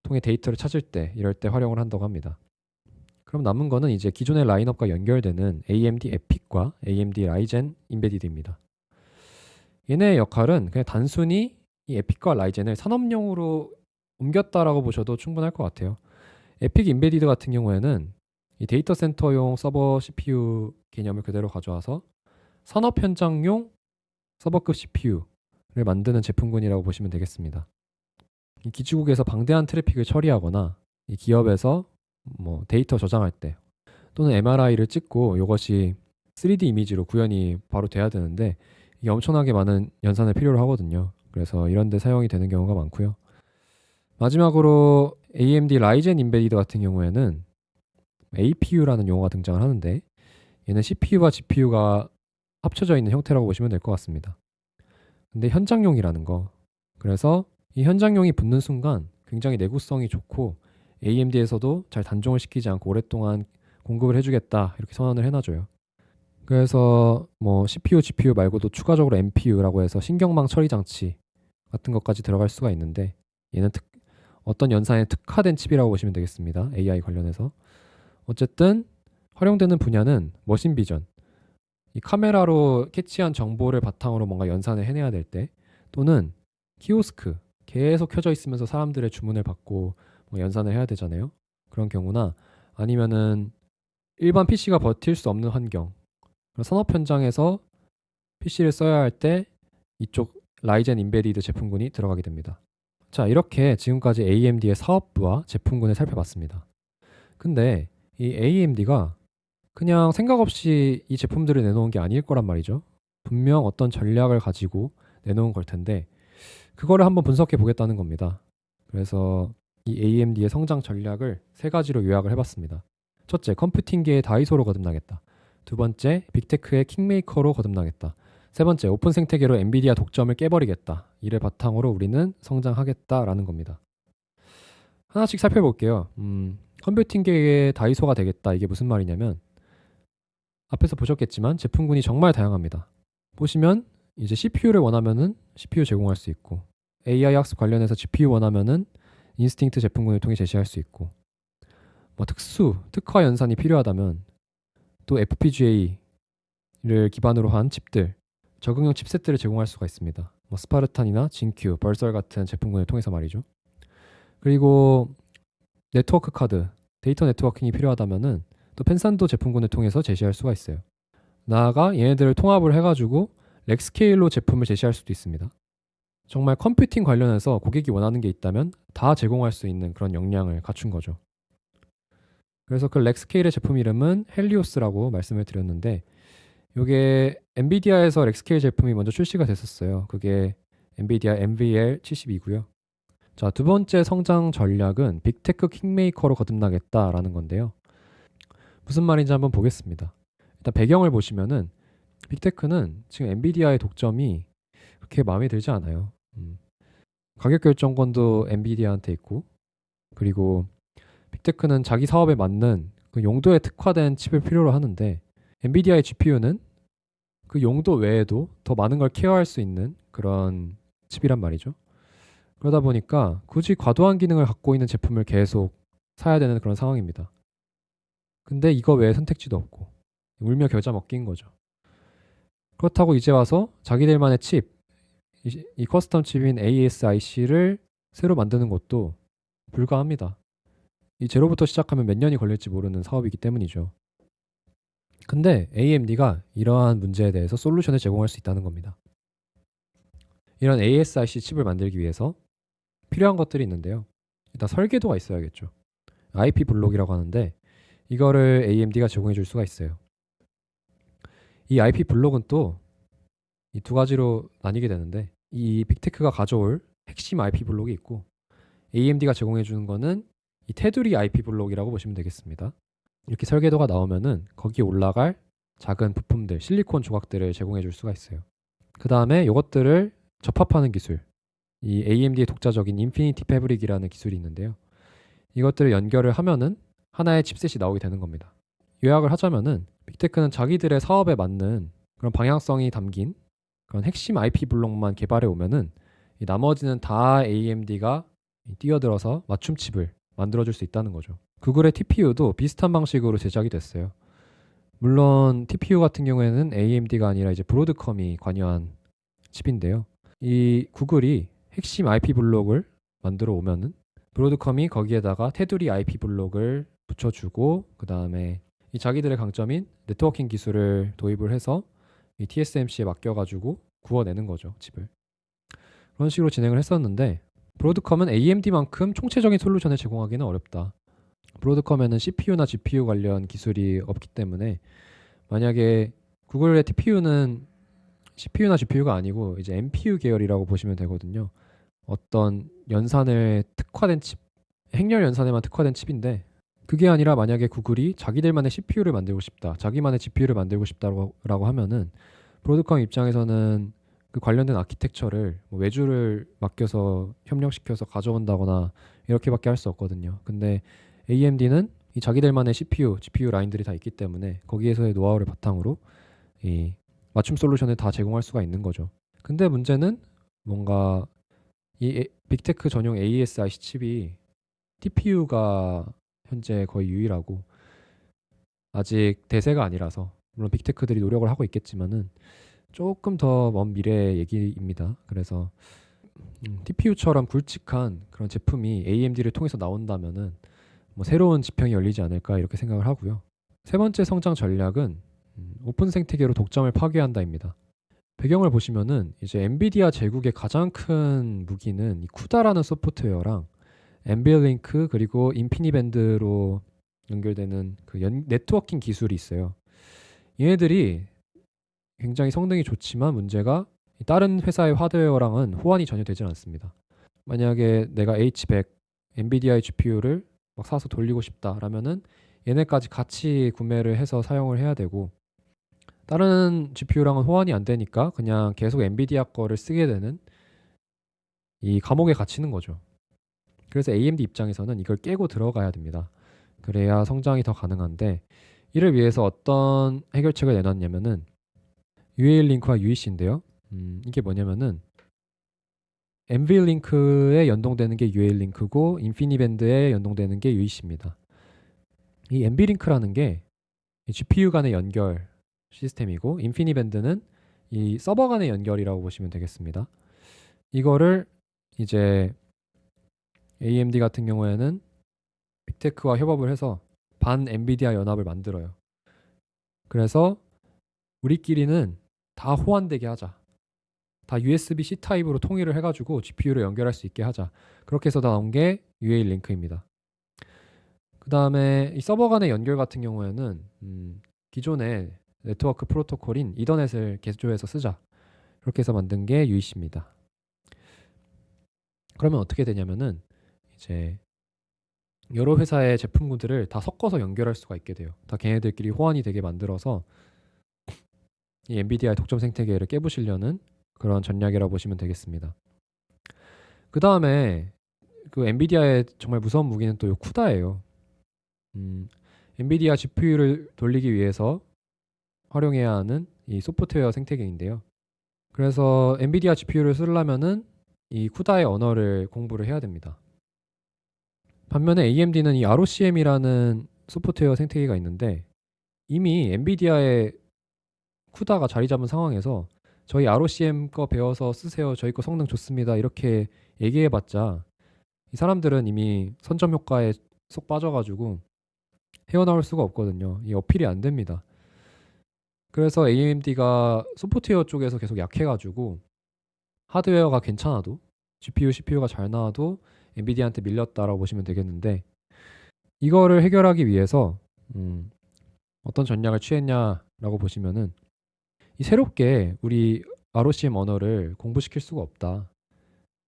통해 데이터를 찾을 때 이럴 때 활용을 한다고 합니다. 그럼 남은 거는 이제 기존의 라인업과 연결되는 AMD 에픽과 AMD 라이젠 인베디드입니다. 얘네의 역할은 그냥 단순히 이 에픽과 라이젠을 산업용으로 옮겼다라고 보셔도 충분할 것 같아요. 에픽 인베디드 같은 경우에는 이 데이터 센터용 서버 CPU 개념을 그대로 가져와서 산업 현장용 서버급 CPU를 만드는 제품군이라고 보시면 되겠습니다. 이 기지국에서 방대한 트래픽을 처리하거나 이 기업에서 뭐 데이터 저장할 때 또는 MRI를 찍고 이것이 3D 이미지로 구현이 바로 돼야 되는데 이게 엄청나게 많은 연산을 필요로 하거든요. 그래서 이런 데 사용이 되는 경우가 많고요. 마지막으로 AMD 라이젠 인베디드 같은 경우에는 APU라는 용어가 등장을 하는데 얘는 CPU와 GPU가 합쳐져 있는 형태라고 보시면 될 것 같습니다. 근데 현장용이라는 거. 그래서 이 현장용이 붙는 순간 굉장히 내구성이 좋고 AMD에서도 잘 단종을 시키지 않고 오랫동안 공급을 해주겠다 이렇게 선언을 해놔줘요. 그래서 뭐 CPU, GPU 말고도 추가적으로 NPU라고 해서 신경망 처리 장치 같은 것까지 들어갈 수가 있는데 얘는 어떤 연산에 특화된 칩이라고 보시면 되겠습니다. AI 관련해서. 어쨌든 활용되는 분야는 머신 비전, 이 카메라로 캐치한 정보를 바탕으로 뭔가 연산을 해내야 될 때, 또는 키오스크, 계속 켜져 있으면서 사람들의 주문을 받고 뭐 연산을 해야 되잖아요. 그런 경우나 아니면은 일반 PC가 버틸 수 없는 환경, 그런 산업 현장에서 PC를 써야 할 때 이쪽 라이젠 인베디드 제품군이 들어가게 됩니다. 자, 이렇게 지금까지 AMD의 사업부와 제품군을 살펴봤습니다. 근데 이 AMD가 그냥 생각 없이 이 제품들을 내놓은 게 아닐 거란 말이죠. 분명 어떤 전략을 가지고 내놓은 걸 텐데 그거를 한번 분석해 보겠다는 겁니다. 그래서 이 AMD의 성장 전략을 세 가지로 요약을 해봤습니다. 첫째, 컴퓨팅계의 다이소로 거듭나겠다. 두 번째, 빅테크의 킹메이커로 거듭나겠다. 세 번째, 오픈 생태계로 엔비디아 독점을 깨버리겠다. 이를 바탕으로 우리는 성장하겠다라는 겁니다. 하나씩 살펴볼게요. 컴퓨팅계의 다이소가 되겠다. 이게 무슨 말이냐면 앞에서 보셨겠지만 제품군이 정말 다양합니다. 보시면 이제 CPU를 원하면은 CPU 제공할 수 있고 AI 학습 관련해서 GPU 원하면은 인스팅트 제품군을 통해 제시할 수 있고 뭐 특화 연산이 필요하다면 또 FPGA를 기반으로 한 칩들, 적응형 칩셋들을 제공할 수가 있습니다. 뭐 스파르탄이나 진큐, 벌설 같은 제품군을 통해서 말이죠. 그리고 네트워크 카드, 데이터 네트워킹이 필요하다면은 또 펜산도 제품군을 통해서 제시할 수가 있어요. 나아가 얘네들을 통합을 해가지고 렉스케일로 제품을 제시할 수도 있습니다. 정말 컴퓨팅 관련해서 고객이 원하는 게 있다면 다 제공할 수 있는 그런 역량을 갖춘 거죠. 그래서 그 렉스케일의 제품 이름은 헬리오스라고 말씀을 드렸는데 이게 엔비디아에서 렉스케일 제품이 먼저 출시가 됐었어요. 그게 엔비디아 NVL72고요. 자, 두 번째 성장 전략은 빅테크 킹메이커로 거듭나겠다라는 건데요. 무슨 말인지 한번 보겠습니다. 일단 배경을 보시면은 빅테크는 지금 엔비디아의 독점이 그렇게 마음에 들지 않아요. 가격 결정권도 엔비디아한테 있고 그리고 빅테크는 자기 사업에 맞는 그 용도에 특화된 칩을 필요로 하는데 엔비디아의 GPU는 그 용도 외에도 더 많은 걸 케어할 수 있는 그런 칩이란 말이죠. 그러다 보니까 굳이 과도한 기능을 갖고 있는 제품을 계속 사야 되는 그런 상황입니다. 근데 이거 외에 선택지도 없고 울며 겨자 먹기인 거죠. 그렇다고 이제 와서 자기들만의 칩, 이 커스텀 칩인 ASIC를 새로 만드는 것도 불가합니다. 이 제로부터 시작하면 몇 년이 걸릴지 모르는 사업이기 때문이죠. 근데 AMD가 이러한 문제에 대해서 솔루션을 제공할 수 있다는 겁니다. 이런 ASIC 칩을 만들기 위해서 필요한 것들이 있는데요. 일단 설계도가 있어야겠죠. IP 블록이라고 하는데 이거를 AMD가 제공해 줄 수가 있어요. 이 IP 블록은 또 이 두 가지로 나뉘게 되는데 이 빅테크가 가져올 핵심 IP 블록이 있고 AMD가 제공해 주는 거는 이 테두리 IP 블록이라고 보시면 되겠습니다. 이렇게 설계도가 나오면은 거기에 올라갈 작은 부품들, 실리콘 조각들을 제공해 줄 수가 있어요. 그 다음에 이것들을 접합하는 기술, 이 AMD의 독자적인 인피니티 패브릭이라는 기술이 있는데요. 이것들을 연결을 하면은 하나의 칩셋이 나오게 되는 겁니다. 요약을 하자면은 빅테크는 자기들의 사업에 맞는 그런 방향성이 담긴 그런 핵심 IP 블록만 개발해 오면은 이 나머지는 다 AMD가 뛰어들어서 맞춤 칩을 만들어줄 수 있다는 거죠. 구글의 TPU도 비슷한 방식으로 제작이 됐어요. 물론 TPU 같은 경우에는 AMD가 아니라 이제 브로드컴이 관여한 칩인데요. 이 구글이 핵심 IP 블록을 만들어 오면은 브로드컴이 거기에다가 테두리 IP 블록을 붙여주고 그 다음에 이 자기들의 강점인 네트워킹 기술을 도입을 해서 이 TSMC에 맡겨가지고 구워내는 거죠, 칩을. 그런 식으로 진행을 했었는데 브로드컴은 AMD만큼 총체적인 솔루션을 제공하기는 어렵다. 브로드컴에는 CPU나 GPU 관련 기술이 없기 때문에 만약에 구글의 TPU는 CPU나 GPU가 아니고 이제 NPU 계열이라고 보시면 되거든요. 어떤 연산에 특화된 칩, 행렬 연산에만 특화된 칩인데 그게 아니라 만약에 구글이 자기들만의 CPU를 만들고 싶다, 자기만의 GPU를 만들고 싶다라고 하면은 브로드컴 입장에서는 그 관련된 아키텍처를 뭐 외주를 맡겨서 협력시켜서 가져온다거나 이렇게밖에 할 수 없거든요. 근데 AMD는 이 자기들만의 CPU, GPU 라인들이 다 있기 때문에 거기에서의 노하우를 바탕으로 이 맞춤 솔루션을 다 제공할 수가 있는 거죠. 근데 문제는 뭔가 이 빅테크 전용 ASIC 칩이 TPU가 현재 거의 유일하고 아직 대세가 아니라서 물론 빅테크들이 노력을 하고 있겠지만은 조금 더 먼 미래의 얘기입니다. 그래서 TPU처럼 굵직한 그런 제품이 AMD를 통해서 나온다면은 뭐 새로운 지평이 열리지 않을까 이렇게 생각을 하고요. 세 번째 성장 전략은 오픈 생태계로 독점을 파괴한다입니다. 배경을 보시면은 이제 엔비디아 제국의 가장 큰 무기는 이 쿠다라는 소프트웨어랑 엠빌링크 그리고 인피니밴드로 연결되는 그 네트워킹 기술이 있어요. 얘네들이 굉장히 성능이 좋지만 문제가 다른 회사의 하드웨어랑은 호환이 전혀 되지 않습니다. 만약에 내가 H100 엔비디아의 GPU를 막 사서 돌리고 싶다라면은 얘네까지 같이 구매를 해서 사용을 해야 되고 다른 GPU랑은 호환이 안 되니까 그냥 계속 엔비디아 거를 쓰게 되는 이 감옥에 갇히는 거죠. 그래서 AMD 입장에서는 이걸 깨고 들어가야 됩니다. 그래야 성장이 더 가능한데 이를 위해서 어떤 해결책을 내놨냐면은 UALink UEC인데요. 이게 뭐냐면은 엔빌링크에 연동되는 게 UALink고 인피니밴드에 연동되는 게 UEC입니다. 이 엔빌링크라는 게 GPU 간의 연결 시스템이고 인피니밴드는 이 서버 간의 연결이라고 보시면 되겠습니다. 이거를 이제 AMD 같은 경우에는 빅테크와 협업을 해서 반 엔비디아 연합을 만들어요. 그래서 우리끼리는 다 호환되게 하자. 다 USB-C 타입으로 통일을 해가지고 GPU를 연결할 수 있게 하자. 그렇게 해서 나온 게 UALink입니다. 그 다음에 이 서버 간의 연결 같은 경우에는 기존의 네트워크 프로토콜인 이더넷을 개조해서 쓰자. 그렇게 해서 만든 게 UEC입니다. 그러면 어떻게 되냐면은 이제 여러 회사의 제품군들을 다 섞어서 연결할 수가 있게 돼요. 다 걔네들끼리 호환이 되게 만들어서 이 엔비디아의 독점 생태계를 깨부시려는 그런 전략이라고 보시면 되겠습니다. 그 다음에 그 엔비디아의 정말 무서운 무기는 또 요 쿠다예요. 엔비디아 GPU를 돌리기 위해서 활용해야 하는 이 소프트웨어 생태계인데요. 그래서 엔비디아 GPU를 쓰려면은 이 쿠다의 언어를 공부를 해야 됩니다. 반면에 AMD는 이 ROCm이라는 소프트웨어 생태계가 있는데 이미 엔비디아의 쿠다가 자리 잡은 상황에서 저희 ROCm 거 배워서 쓰세요. 저희 거 성능 좋습니다. 이렇게 얘기해봤자 이 사람들은 이미 선점 효과에 쏙 빠져가지고 헤어나올 수가 없거든요. 이 어필이 안 됩니다. 그래서 AMD가 소프트웨어 쪽에서 계속 약해가지고 하드웨어가 괜찮아도 GPU, CPU가 잘 나와도 엔비디아한테 밀렸다라고 보시면 되겠는데 이거를 해결하기 위해서 어떤 전략을 취했냐라고 보시면은 이 새롭게 우리 ROCm 언어를 공부시킬 수가 없다.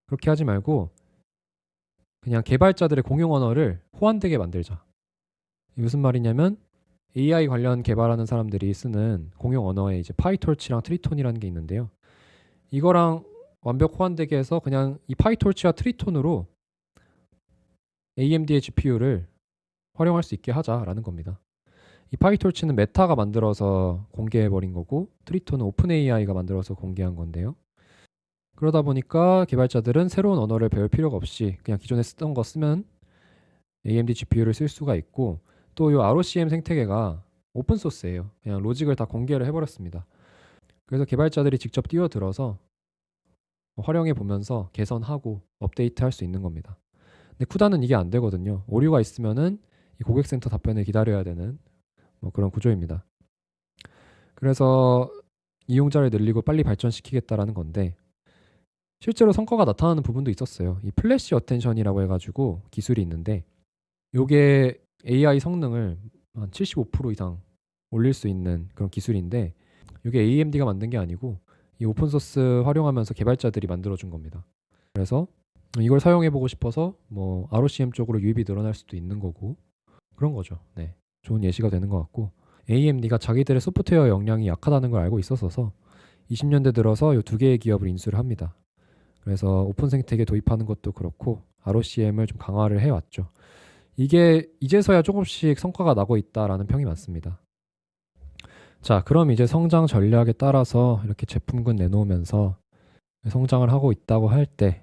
그렇게 하지 말고 그냥 개발자들의 공용 언어를 호환되게 만들자. 무슨 말이냐면 AI 관련 개발하는 사람들이 쓰는 공용 언어에 이제 파이톨치랑 트리톤이라는 게 있는데요. 이거랑 완벽 호환되게 해서 그냥 이 파이톨치와 트리톤으로 AMD의 GPU를 활용할 수 있게 하자라는 겁니다. 이 파이톨치는 메타가 만들어서 공개해버린 거고 트리톤은 오픈 AI가 만들어서 공개한 건데요. 그러다 보니까 개발자들은 새로운 언어를 배울 필요가 없이 그냥 기존에 쓰던 거 쓰면 AMD GPU를 쓸 수가 있고 또 이 ROCm 생태계가 오픈 소스예요. 그냥 로직을 다 공개를 해버렸습니다. 그래서 개발자들이 직접 뛰어들어서 활용해 보면서 개선하고 업데이트 할 수 있는 겁니다. 근데 쿠다는 이게 안 되거든요. 오류가 있으면은 이 고객센터 답변을 기다려야 되는 뭐 그런 구조입니다. 그래서 이용자를 늘리고 빨리 발전시키겠다라는 건데 실제로 성과가 나타나는 부분도 있었어요. 이 플래시 어텐션이라고 해가지고 기술이 있는데 요게 AI 성능을 한 75% 이상 올릴 수 있는 그런 기술인데 이게 AMD가 만든 게 아니고 이 오픈소스 활용하면서 개발자들이 만들어준 겁니다. 그래서 이걸 사용해보고 싶어서 뭐 ROCm 쪽으로 유입이 늘어날 수도 있는 거고 그런 거죠. 네, 좋은 예시가 되는 것 같고 AMD가 자기들의 소프트웨어 역량이 약하다는 걸 알고 있었어서 20년대 들어서 이 두 개의 기업을 인수를 합니다. 그래서 오픈 생태계 도입하는 것도 그렇고 ROCm을 좀 강화를 해왔죠. 이게 이제서야 조금씩 성과가 나고 있다라는 평이 많습니다. 자, 그럼 이제 성장 전략에 따라서 이렇게 제품군 내놓으면서 성장을 하고 있다고 할 때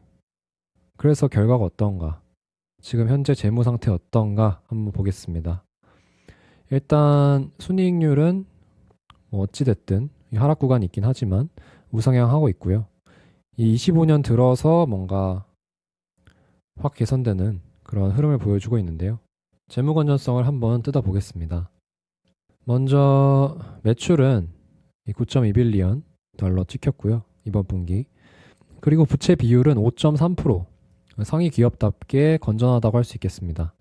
그래서 결과가 어떤가? 지금 현재 재무 상태 어떤가 한번 보겠습니다. 일단 순이익률은 뭐 어찌됐든 하락 구간이 있긴 하지만 우상향하고 있고요. 이 25년 들어서 뭔가 확 개선되는 그런 흐름을 보여주고 있는데요. 재무 건전성을 한번 뜯어보겠습니다. 먼저 매출은 9.2빌리언 달러 찍혔고요. 이번 분기. 그리고 부채 비율은 5.3%. 상위 기업답게 건전하다고 할 수 있겠습니다.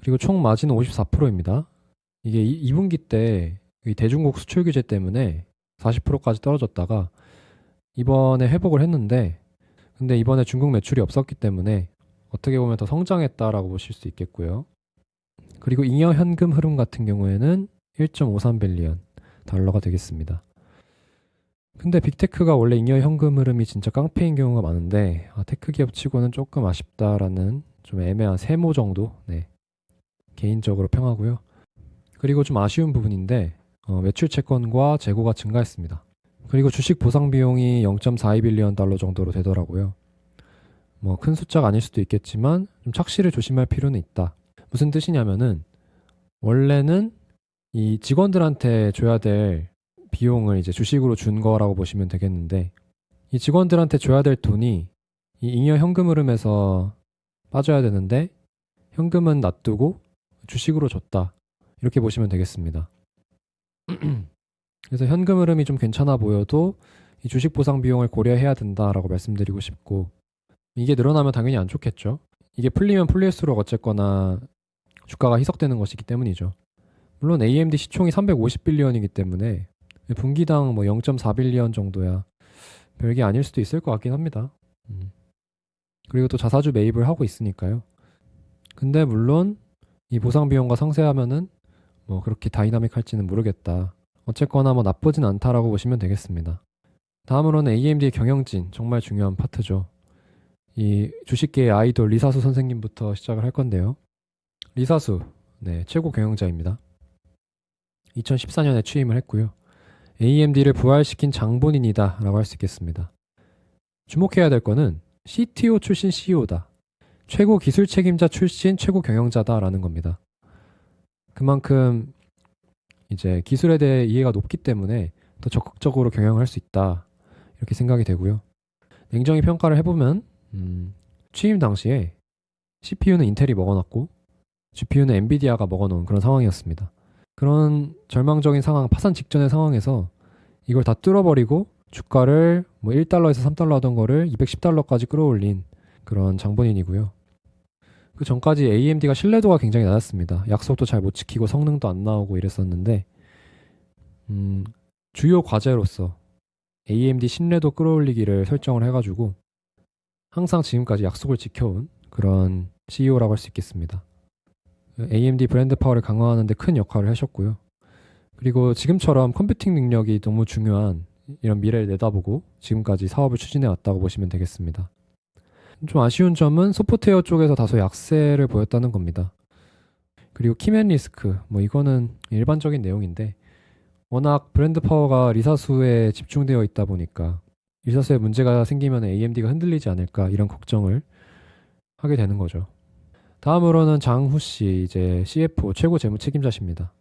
그리고 총 마진은 54%입니다. 이게 2분기 때 대중국 수출 규제 때문에 40%까지 떨어졌다가 이번에 회복을 했는데, 근데 이번에 중국 매출이 없었기 때문에 어떻게 보면 더 성장했다라고 보실 수 있겠고요. 그리고 잉여 현금 흐름 같은 경우에는 1.53빌리언 달러가 되겠습니다. 근데 빅테크가 원래 잉여 현금 흐름이 진짜 깡패인 경우가 많은데 테크 기업 치고는 조금 아쉽다라는 좀 애매한 세모 정도 개인적으로 평하고요. 그리고 좀 아쉬운 부분인데 매출 채권과 재고가 증가했습니다. 그리고 주식 보상 비용이 0.42빌리언 달러 정도로 되더라고요. 뭐 큰 숫자가 아닐 수도 있겠지만 좀 착시를 조심할 필요는 있다. 무슨 뜻이냐면은 원래는 이 직원들한테 줘야 될 비용을 이제 주식으로 준 거라고 보시면 되겠는데, 이 직원들한테 줘야 될 돈이 이 잉여 현금 흐름에서 빠져야 되는데 현금은 놔두고 주식으로 줬다. 이렇게 보시면 되겠습니다. 그래서 현금 흐름이 좀 괜찮아 보여도 이 주식 보상 비용을 고려해야 된다라고 말씀드리고 싶고, 이게 늘어나면 당연히 안 좋겠죠. 이게 풀리면 풀릴수록 어쨌거나 주가가 희석되는 것이기 때문이죠. 물론 AMD 시총이 350빌리언이기 때문에 분기당 뭐 0.4빌리언 정도야 별게 아닐 수도 있을 것 같긴 합니다. 그리고 또 자사주 매입을 하고 있으니까요. 근데 물론 이 보상 비용과 상쇄하면은 뭐 그렇게 다이나믹할지는 모르겠다. 어쨌거나 뭐 나쁘진 않다라고 보시면 되겠습니다. 다음으로는 AMD의 경영진, 정말 중요한 파트죠. 이 주식계의 아이돌 리사수 선생님부터 시작을 할 건데요. 리사수, 최고 경영자입니다. 2014년에 취임을 했고요. AMD를 부활시킨 장본인이다 라고 할 수 있겠습니다. 주목해야 될 거는 CTO 출신 CEO다. 최고 기술 책임자 출신 최고 경영자다라는 겁니다. 그만큼 이제 기술에 대해 이해가 높기 때문에 더 적극적으로 경영할 수 있다. 이렇게 생각이 되고요. 냉정히 평가를 해보면 취임 당시에 CPU는 인텔이 먹어놨고 GPU는 엔비디아가 먹어놓은 그런 상황이었습니다. 그런 절망적인 상황, 파산 직전의 상황에서 이걸 다 뚫어버리고 주가를 뭐 1달러에서 3달러 하던 거를 210달러까지 끌어올린 그런 장본인이고요. 그 전까지 AMD가 신뢰도가 굉장히 낮았습니다. 약속도 잘 못 지키고 성능도 안 나오고 이랬었는데 주요 과제로서 AMD 신뢰도 끌어올리기를 설정을 해가지고 항상 지금까지 약속을 지켜온 그런 CEO라고 할 수 있겠습니다. AMD 브랜드 파워를 강화하는 데 큰 역할을 하셨고요. 그리고 지금처럼 컴퓨팅 능력이 너무 중요한 이런 미래를 내다보고 지금까지 사업을 추진해 왔다고 보시면 되겠습니다. 좀 아쉬운 점은 소프트웨어 쪽에서 다소 약세를 보였다는 겁니다. 그리고 키맨 리스크, 뭐 이거는 일반적인 내용인데 워낙 브랜드 파워가 리사수에 집중되어 있다 보니까 리사수에 문제가 생기면 AMD가 흔들리지 않을까 이런 걱정을 하게 되는 거죠. 다음으로는 장후 씨, 이제 CFO 최고 재무 책임자십니다.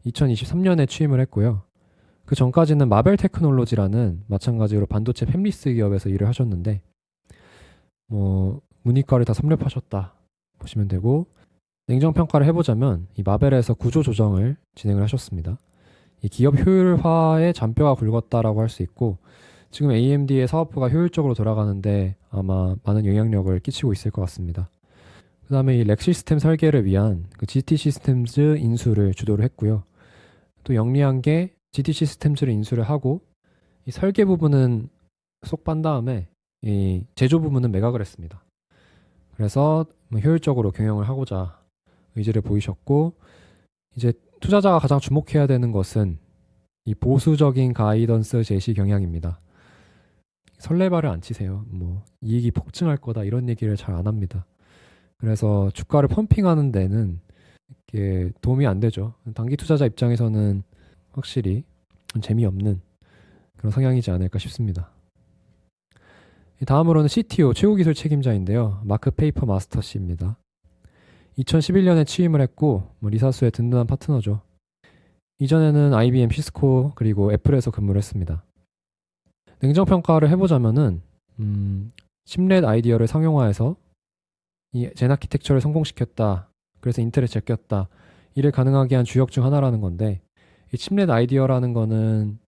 2023년에 취임을 했고요. 그 전까지는 마벨 테크놀로지라는 마찬가지로 반도체 팹리스 기업에서 일을 하셨는데 뭐 문이과를 다 섭렵하셨다 보시면 되고, 냉정평가를 해보자면 이 마벨에서 구조 조정을 진행을 하셨습니다. 이 기업 효율화에 잔뼈가 굵었다라고 할 수 있고 지금 AMD의 사업부가 효율적으로 돌아가는데 아마 많은 영향력을 끼치고 있을 것 같습니다. 그 다음에 이 렉 시스템 설계를 위한 그 GT 시스템즈 인수를 주도를 했고요. 또 영리한 게 GT 시스템즈를 인수를 하고 이 설계 부분은 쏙 빤 다음에 이 제조 부분은 매각을 했습니다. 그래서 뭐 효율적으로 경영을 하고자 의지를 보이셨고, 이제 투자자가 가장 주목해야 되는 것은 이 보수적인 가이던스 제시 경향입니다. 설레발을 안 치세요. 뭐 이익이 폭증할 거다 이런 얘기를 잘 안 합니다. 그래서 주가를 펌핑하는 데는 이게 도움이 안 되죠. 단기 투자자 입장에서는 확실히 재미없는 그런 성향이지 않을까 싶습니다. 다음으로는 CTO 최고 기술 책임자인데요. 마크 페이퍼 마스터 씨입니다. 2011년에 취임을 했고 리사수의 든든한 파트너죠. 이전에는 IBM, 시스코 그리고 애플에서 근무를 했습니다. 냉정평가를 해보자면은 심렛 아이디어를 상용화해서 이 젠아키텍처를 성공시켰다. 그래서 인텔에 제꼈다. 이를 가능하게 한 주역 중 하나라는 건데, 이 칩렛 아이디어라는 거는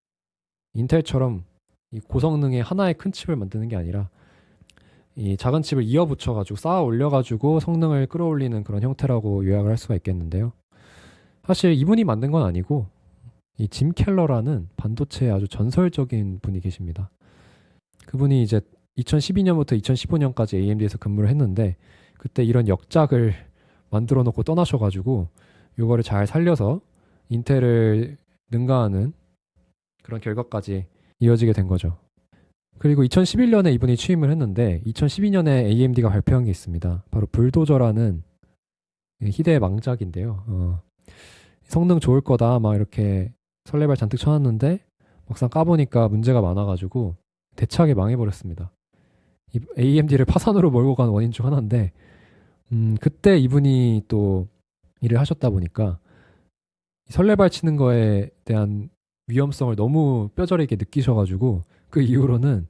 인텔처럼 이 고성능의 하나의 큰 칩을 만드는 게 아니라 이 작은 칩을 이어 붙여가지고 쌓아 올려가지고 성능을 끌어올리는 그런 형태라고 요약을 할 수가 있겠는데요. 사실 이분이 만든 건 아니고 이 짐 켈러라는 반도체의 아주 전설적인 분이 계십니다. 그분이 이제 2012년부터 2015년까지 AMD에서 근무를 했는데 그때 이런 역작을 만들어 놓고 떠나셔가지고 이거를 잘 살려서 인텔을 능가하는 그런 결과까지 이어지게 된 거죠. 그리고 2011년에 이분이 취임을 했는데 2012년에 AMD가 발표한 게 있습니다. 바로 불도저라는 희대의 망작인데요. 성능 좋을 거다 막 이렇게 설레발 잔뜩 쳐놨는데 막상 까보니까 문제가 많아가지고 대차게 망해버렸습니다. AMD를 파산으로 몰고 간 원인 중 하나인데 그때 이분이 또 일을 하셨다 보니까 설레발 치는 거에 대한 위험성을 너무 뼈저리게 느끼셔가지고 그 이후로는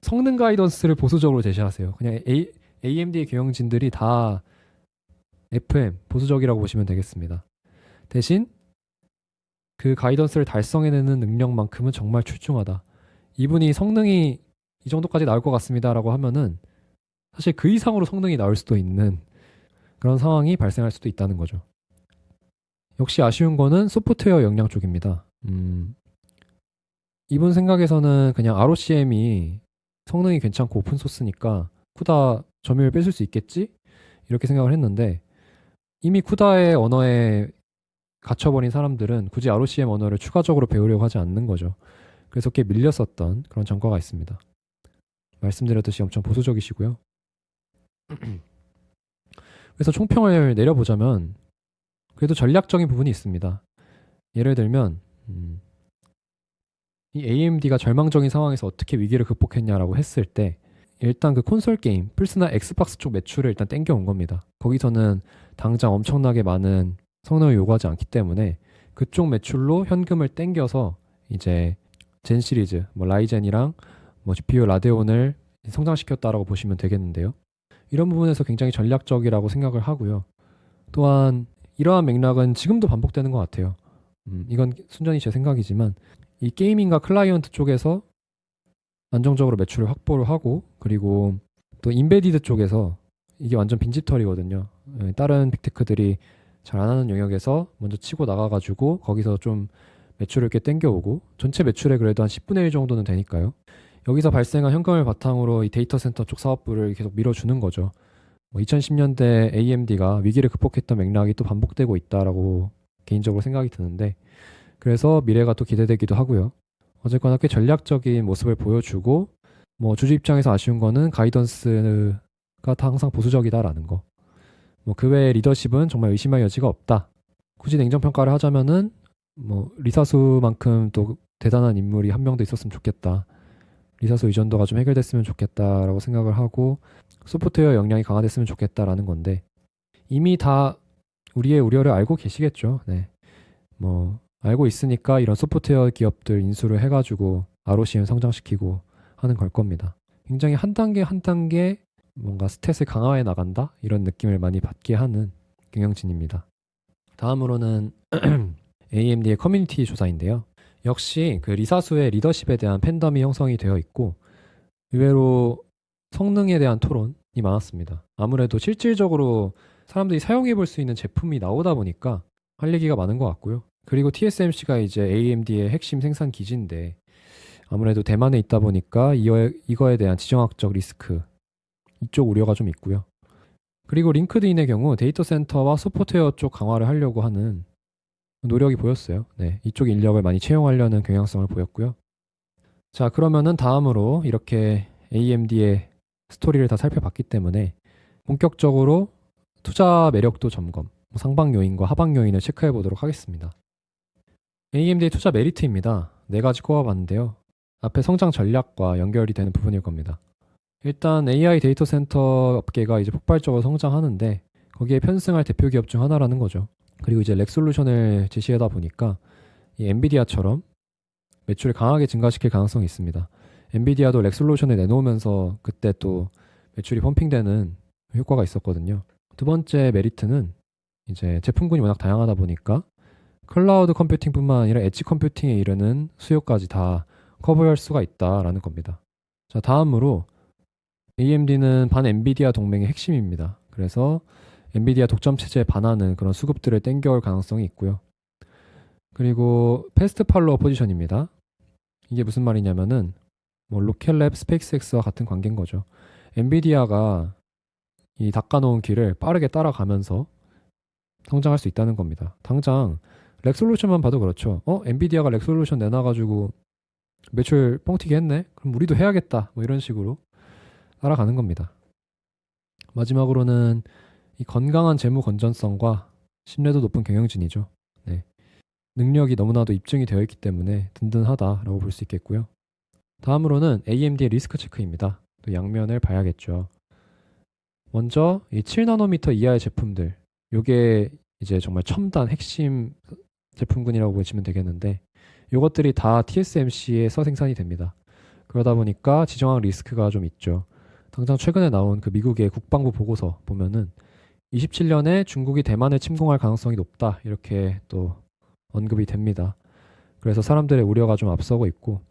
성능 가이던스를 보수적으로 제시하세요. 그냥 AMD의 경영진들이 다 FM 보수적이라고 보시면 되겠습니다. 대신 그 가이던스를 달성해내는 능력만큼은 정말 출중하다. 이분이 성능이 이 정도까지 나올 것 같습니다라고 하면은 사실 그 이상으로 성능이 나올 수도 있는 그런 상황이 발생할 수도 있다는 거죠. 역시 아쉬운 거는 소프트웨어 역량 쪽입니다. 이분 생각에서는 그냥 ROCm이 성능이 괜찮고 오픈소스니까 쿠다 점유율 뺏을 수 있겠지? 이렇게 생각을 했는데 이미 쿠다의 언어에 갇혀버린 사람들은 굳이 ROCm 언어를 추가적으로 배우려고 하지 않는 거죠. 그래서 꽤 밀렸었던 그런 전과가 있습니다. 말씀드렸듯이 엄청 보수적이시고요. 그래서 총평을 내려보자면 그래도 전략적인 부분이 있습니다. 예를 들면 이 AMD가 절망적인 상황에서 어떻게 위기를 극복했냐라고 했을 때 일단 그 콘솔 게임, 플스나 엑스박스 쪽 매출을 일단 땡겨온 겁니다. 거기서는 당장 엄청나게 많은 성능을 요구하지 않기 때문에 그쪽 매출로 현금을 땡겨서 이제 젠 시리즈, 라이젠이랑 GPU 라데온을 성장시켰다라고 보시면 되겠는데요. 이런 부분에서 굉장히 전략적이라고 생각을 하고요. 또한 이러한 맥락은 지금도 반복되는 것 같아요. 이건 순전히 제 생각이지만 이 게이밍과 클라이언트 쪽에서 안정적으로 매출을 확보를 하고 그리고 또 인베디드 쪽에서 이게 완전 빈집털이거든요. 다른 빅테크들이 잘 안 하는 영역에서 먼저 치고 나가가지고 거기서 좀 매출을 이렇게 땡겨오고 전체 매출의 그래도 한 10분의 1 정도는 되니까요. 여기서 발생한 현금을 바탕으로 이 데이터 센터 쪽 사업부를 계속 밀어주는 거죠. 2010년대 AMD가 위기를 극복했던 맥락이 또 반복되고 있다라고 개인적으로 생각이 드는데 그래서 미래가 또 기대되기도 하고요. 어쨌거나 꽤 전략적인 모습을 보여주고 주주 입장에서 아쉬운 거는 가이던스가 다 항상 보수적이다라는 거. 그 외의 리더십은 정말 의심할 여지가 없다. 굳이 냉정평가를 하자면은 리사수만큼 또 대단한 인물이 한 명도 있었으면 좋겠다. 리사수 의존도가 좀 해결됐으면 좋겠다라고 생각을 하고 소프트웨어 역량이 강화됐으면 좋겠다라는 건데 이미 다 우리의 우려를 알고 계시겠죠. 네. 알고 있으니까 이런 소프트웨어 기업들 인수를 해가지고 ROCm 성장시키고 하는 걸 겁니다. 굉장히 한 단계 한 단계 뭔가 스탯을 강화해 나간다 이런 느낌을 많이 받게 하는 경영진입니다. 다음으로는 AMD의 커뮤니티 조사인데요. 역시 그 리사수의 리더십에 대한 팬덤이 형성이 되어 있고 의외로 성능에 대한 토론이 많았습니다. 아무래도 실질적으로 사람들이 사용해 볼 수 있는 제품이 나오다 보니까 할 얘기가 많은 것 같고요. 그리고 TSMC가 이제 AMD의 핵심 생산 기지인데 아무래도 대만에 있다 보니까 이거에 대한 지정학적 리스크 이쪽 우려가 좀 있고요. 그리고 링크드인의 경우 데이터 센터와 소프트웨어 쪽 강화를 하려고 하는 노력이 보였어요. 네, 이쪽 인력을 많이 채용하려는 경향성을 보였고요. 자, 그러면은 다음으로 이렇게 AMD의 스토리를 다 살펴봤기 때문에 본격적으로 투자 매력도 점검, 상방 요인과 하방 요인을 체크해 보도록 하겠습니다. AMD의 투자 메리트입니다. 4가지 꼽아봤는데요. 앞에 성장 전략과 연결이 되는 부분일 겁니다. 일단 AI 데이터 센터 업계가 이제 폭발적으로 성장하는데 거기에 편승할 대표 기업 중 하나라는 거죠. 그리고 이제 렉솔루션을 제시하다 보니까 이 엔비디아처럼 매출을 강하게 증가시킬 가능성이 있습니다. 엔비디아도 렉솔루션을 내놓으면서 그때 또 매출이 펌핑되는 효과가 있었거든요. 두 번째 메리트는 이제 제품군이 워낙 다양하다 보니까 클라우드 컴퓨팅뿐만 아니라 엣지 컴퓨팅에 이르는 수요까지 다 커버할 수가 있다라는 겁니다. 자, 다음으로 AMD는 반 엔비디아 동맹의 핵심입니다. 그래서 엔비디아 독점 체제에 반하는 그런 수급들을 땡겨올 가능성이 있고요. 그리고 패스트 팔로워 포지션입니다. 이게 무슨 말이냐면은 뭐 로켓랩, 스페이스X와 같은 관계인 거죠. 엔비디아가 이 닦아놓은 길을 빠르게 따라가면서 성장할 수 있다는 겁니다. 당장 렉솔루션만 봐도 그렇죠. 엔비디아가 렉솔루션 내놔가지고 매출 뻥튀기 했네? 그럼 우리도 해야겠다. 뭐 이런 식으로 따라가는 겁니다. 마지막으로는 이 건강한 재무 건전성과 신뢰도 높은 경영진이죠. 네. 능력이 너무나도 입증이 되어 있기 때문에 든든하다라고 볼 수 있겠고요. 다음으로는 AMD의 리스크 체크입니다. 또 양면을 봐야겠죠. 먼저 이 7나노미터 이하의 제품들, 요게 이제 정말 첨단 핵심 제품군이라고 보시면 되겠는데 요것들이 다 TSMC에서 생산이 됩니다. 그러다 보니까 지정학 리스크가 좀 있죠. 당장 최근에 나온 그 미국의 국방부 보고서 보면은 27년에 중국이 대만을 침공할 가능성이 높다 이렇게 또 언급이 됩니다. 그래서 사람들의 우려가 좀 앞서고 있고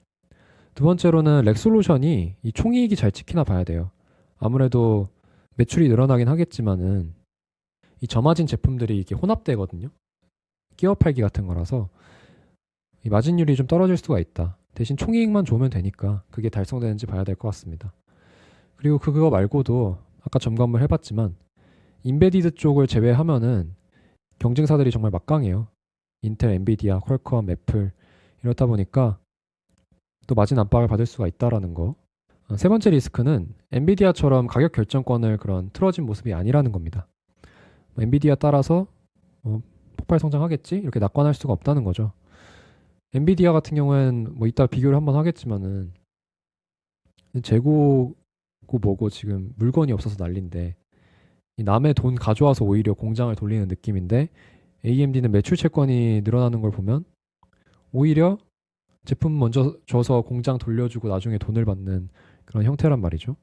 두 번째로는 렉솔루션이 이 총이익이 잘 찍히나 봐야 돼요. 아무래도 매출이 늘어나긴 하겠지만은 이 저마진 제품들이 이게 혼합되거든요. 끼어 팔기 같은 거라서 이 마진율이 좀 떨어질 수가 있다. 대신 총이익만 좋으면 되니까 그게 달성되는지 봐야 될 것 같습니다. 그리고 그거 말고도 아까 점검을 해봤지만 인베디드 쪽을 제외하면은 경쟁사들이 정말 막강해요. 인텔, 엔비디아, 퀄컴, 애플 이렇다 보니까 또 마진 압박을 받을 수가 있다라는 거. 세 번째 리스크는 엔비디아처럼 가격 결정권을 그런 틀어진 모습이 아니라는 겁니다. 엔비디아 따라서 폭발 성장하겠지? 이렇게 낙관할 수가 없다는 거죠. 엔비디아 같은 경우엔 뭐 이따 비교를 한번 하겠지만은 재고고 뭐고 지금 물건이 없어서 난린데 이 남의 돈 가져와서 오히려 공장을 돌리는 느낌인데 AMD는 매출 채권이 늘어나는 걸 보면 오히려 제품 먼저 줘서 공장 돌려주고 나중에 돈을 받는 그런 형태란 말이죠.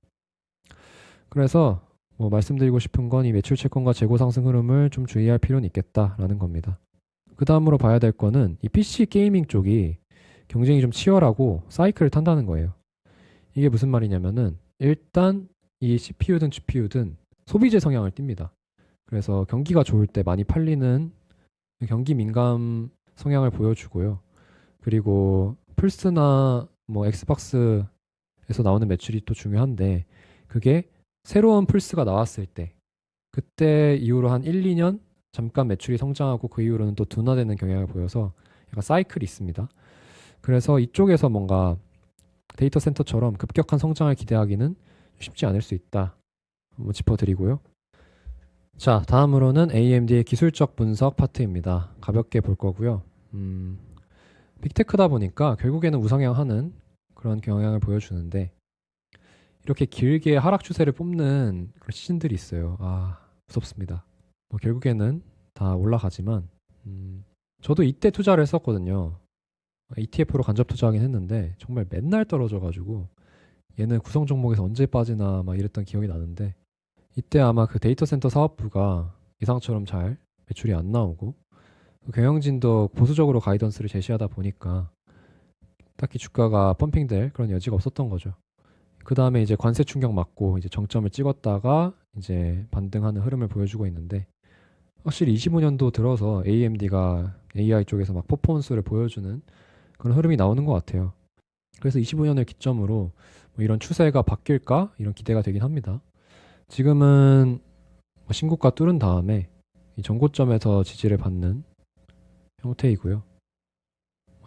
그래서 뭐 말씀드리고 싶은 건 이 매출 채권과 재고 상승 흐름을 좀 주의할 필요는 있겠다라는 겁니다. 그 다음으로 봐야 될 거는 이 PC 게이밍 쪽이 경쟁이 좀 치열하고 사이클을 탄다는 거예요. 이게 무슨 말이냐면은 일단 이 CPU든 GPU든 소비재 성향을 띱니다. 그래서 경기가 좋을 때 많이 팔리는 경기 민감 성향을 보여주고요. 그리고 플스나 뭐 엑스박스에서 나오는 매출이 또 중요한데 그게 새로운 플스가 나왔을 때 그때 이후로 한 1, 2년 잠깐 매출이 성장하고 그 이후로는 또 둔화되는 경향을 보여서 약간 사이클이 있습니다. 그래서 이쪽에서 뭔가 데이터 센터처럼 급격한 성장을 기대하기는 쉽지 않을 수 있다. 한번 짚어드리고요. 자, 다음으로는 AMD의 기술적 분석 파트입니다. 가볍게 볼 거고요. 빅테크다 보니까 결국에는 우상향하는 그런 경향을 보여주는데 이렇게 길게 하락 추세를 뽑는 그런 시즌들이 있어요. 무섭습니다. 뭐 결국에는 다 올라가지만 저도 이때 투자를 했었거든요. ETF로 간접 투자하긴 했는데 정말 맨날 떨어져가지고 얘는 구성 종목에서 언제 빠지나 막 이랬던 기억이 나는데 이때 아마 그 데이터 센터 사업부가 예상처럼 잘 매출이 안 나오고 경영진도 보수적으로 가이던스를 제시하다 보니까 딱히 주가가 펌핑될 그런 여지가 없었던 거죠. 그 다음에 이제 관세 충격 맞고 이제 정점을 찍었다가 이제 반등하는 흐름을 보여주고 있는데 확실히 25년도 들어서 AMD가 AI 쪽에서 막 퍼포먼스를 보여주는 그런 흐름이 나오는 것 같아요. 그래서 25년을 기점으로 뭐 이런 추세가 바뀔까 이런 기대가 되긴 합니다. 지금은 뭐 신고가 뚫은 다음에 이 전고점에서 지지를 받는 형태이고요.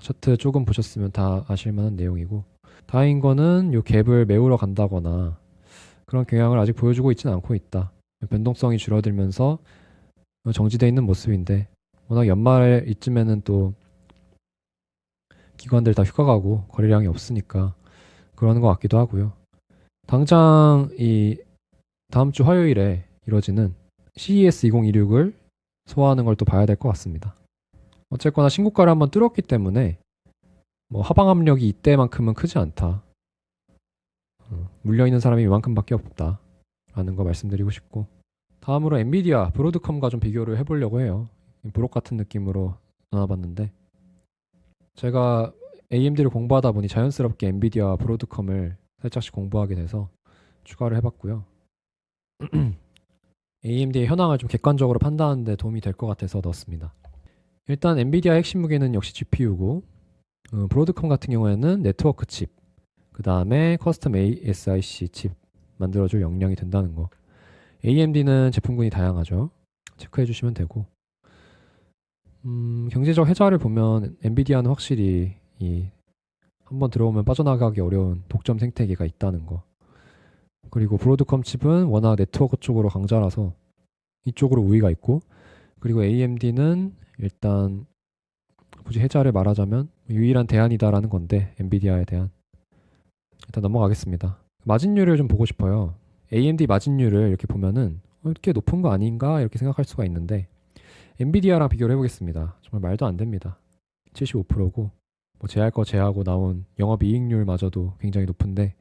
차트 조금 보셨으면 다 아실 만한 내용이고 다행인 거는 요 갭을 메우러 간다거나 그런 경향을 아직 보여주고 있지는 않고 있다. 변동성이 줄어들면서 정지되어 있는 모습인데 워낙 연말 이쯤에는 또 기관들 다 휴가 가고 거래량이 없으니까 그러는 것 같기도 하고요. 당장 이 다음 주 화요일에 이뤄지는 CES 2026을 소화하는 걸 또 봐야 될 것 같습니다. 어쨌거나 신고가를 한번 뚫었기 때문에 뭐 하방 압력이 이때만큼은 크지 않다. 물려있는 사람이 이만큼밖에 없다 라는 거 말씀드리고 싶고, 다음으로 엔비디아, 브로드컴과 좀 비교를 해보려고 해요. 브록 같은 느낌으로 나눠봤는데, 제가 AMD를 공부하다 보니 자연스럽게 엔비디아와 브로드컴을 살짝씩 공부하게 돼서 추가를 해봤고요. AMD의 현황을 좀 객관적으로 판단하는 데 도움이 될 것 같아서 넣었습니다. 일단 엔비디아 핵심 무게는 역시 GPU고, 브로드컴 같은 경우에는 네트워크 칩, 그 다음에 커스텀 ASIC 칩 만들어줄 역량이 된다는 거. AMD는 제품군이 다양하죠. 체크해 주시면 되고, 경제적 해자를 보면 엔비디아는 확실히 한번 들어오면 빠져나가기 어려운 독점 생태계가 있다는 거. 그리고 브로드컴 칩은 워낙 네트워크 쪽으로 강자라서 이쪽으로 우위가 있고, 그리고 AMD는 일단 굳이 해자를 말하자면 유일한 대안이다라는 건데, 엔비디아에 대한. 일단 넘어가겠습니다. 마진율을 좀 보고 싶어요. AMD 마진율을 이렇게 보면은 꽤 높은 거 아닌가 이렇게 생각할 수가 있는데, 엔비디아랑 비교를 해보겠습니다. 정말 말도 안 됩니다. 75%고 뭐 제할 거 제하고 나온 영업이익률마저도 굉장히 높은데,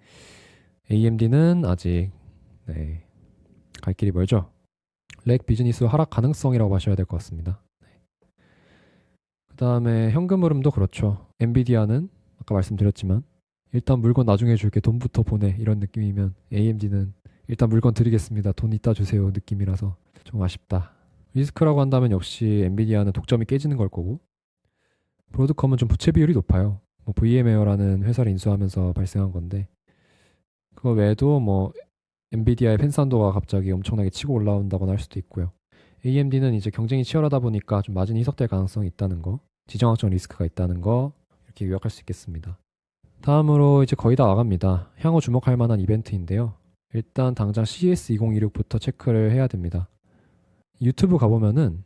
AMD는 아직 갈 길이 멀죠. 렉 비즈니스 하락 가능성이라고 하셔야 될 것 같습니다. 그 다음에 현금 흐름도 그렇죠. 엔비디아는 아까 말씀드렸지만 일단 물건 나중에 줄게, 돈부터 보내, 이런 느낌이면 AMD는 일단 물건 드리겠습니다, 돈 이따 주세요 느낌이라서 좀 아쉽다. 리스크라고 한다면 역시 엔비디아는 독점이 깨지는 걸 거고, 브로드컴은 좀 부채 비율이 높아요. 뭐 VM웨어라는 회사를 인수하면서 발생한 건데, 그거 외에도 뭐 엔비디아의 펜산도가 갑자기 엄청나게 치고 올라온다거나 할 수도 있고요. AMD는 이제 경쟁이 치열하다 보니까 좀 마진이 희석될 가능성이 있다는 거, 지정학적 리스크가 있다는 거, 이렇게 요약할 수 있겠습니다. 다음으로 이제 거의 다 나갑니다. 향후 주목할 만한 이벤트인데요. 일단 당장 CES 2026부터 체크를 해야 됩니다. 유튜브 가보면은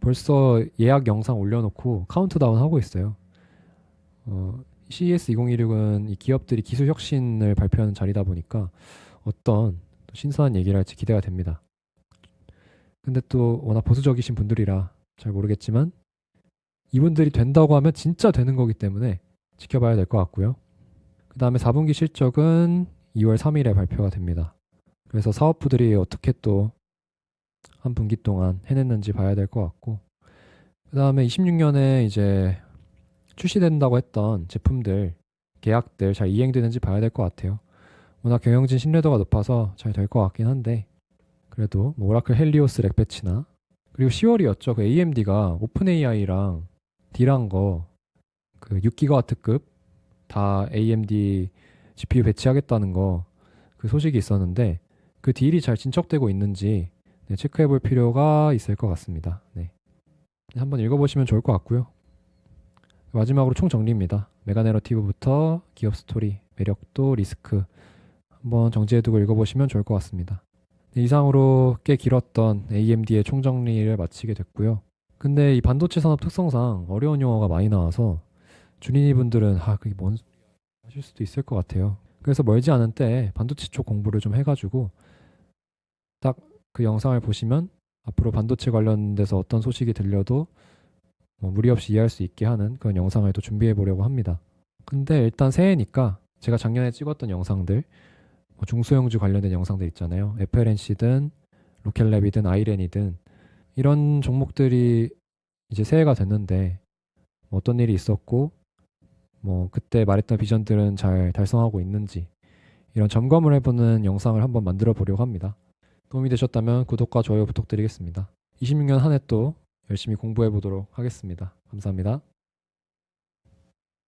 벌써 예약 영상 올려놓고 카운트다운 하고 있어요. CES 2026은 이 기업들이 기술 혁신을 발표하는 자리다 보니까 어떤 신선한 얘기를 할지 기대가 됩니다. 근데 또 워낙 보수적이신 분들이라 잘 모르겠지만, 이분들이 된다고 하면 진짜 되는 거기 때문에 지켜봐야 될 것 같고요. 그 다음에 4분기 실적은 2월 3일에 발표가 됩니다. 그래서 사업부들이 어떻게 또 한 분기 동안 해냈는지 봐야 될 것 같고, 그 다음에 26년에 이제 출시된다고 했던 제품들, 계약들 잘 이행되는지 봐야 될 것 같아요. 워낙 경영진 신뢰도가 높아서 잘 될 것 같긴 한데, 그래도 뭐 오라클 헬리오스 렉패치나, 그리고 10월이었죠. 그 AMD가 오픈 AI랑 딜한 거 그 6GW급 다 AMD GPU 배치하겠다는 거, 그 소식이 있었는데 그 딜이 잘 진척되고 있는지 체크해 볼 필요가 있을 것 같습니다. 한번 읽어보시면 좋을 것 같고요. 마지막으로 총정리입니다. 메가 내러티브부터 기업 스토리, 매력도, 리스크 한번 정지해두고 읽어보시면 좋을 것 같습니다. 이상으로 꽤 길었던 AMD의 총정리를 마치게 됐고요. 근데 이 반도체 산업 특성상 어려운 용어가 많이 나와서 준인이 분들은 그게 뭔 소리야 하실 수도 있을 것 같아요. 그래서 멀지 않은 때에 반도체 쪽 공부를 좀 해가지고 딱 그 영상을 보시면 앞으로 반도체 관련돼서 어떤 소식이 들려도 뭐 무리 없이 이해할 수 있게 하는 그런 영상을 또 준비해 보려고 합니다. 근데 일단 새해니까 제가 작년에 찍었던 영상들, 뭐 중소형주 관련된 영상들 있잖아요. FLNC든 로켓랩이든 아이렌이든 이런 종목들이 이제 새해가 됐는데 어떤 일이 있었고 뭐 그때 말했던 비전들은 잘 달성하고 있는지, 이런 점검을 해보는 영상을 한번 만들어 보려고 합니다. 도움이 되셨다면 구독과 좋아요 부탁드리겠습니다. 26년 한 해 또 열심히 공부해 보도록 하겠습니다. 감사합니다.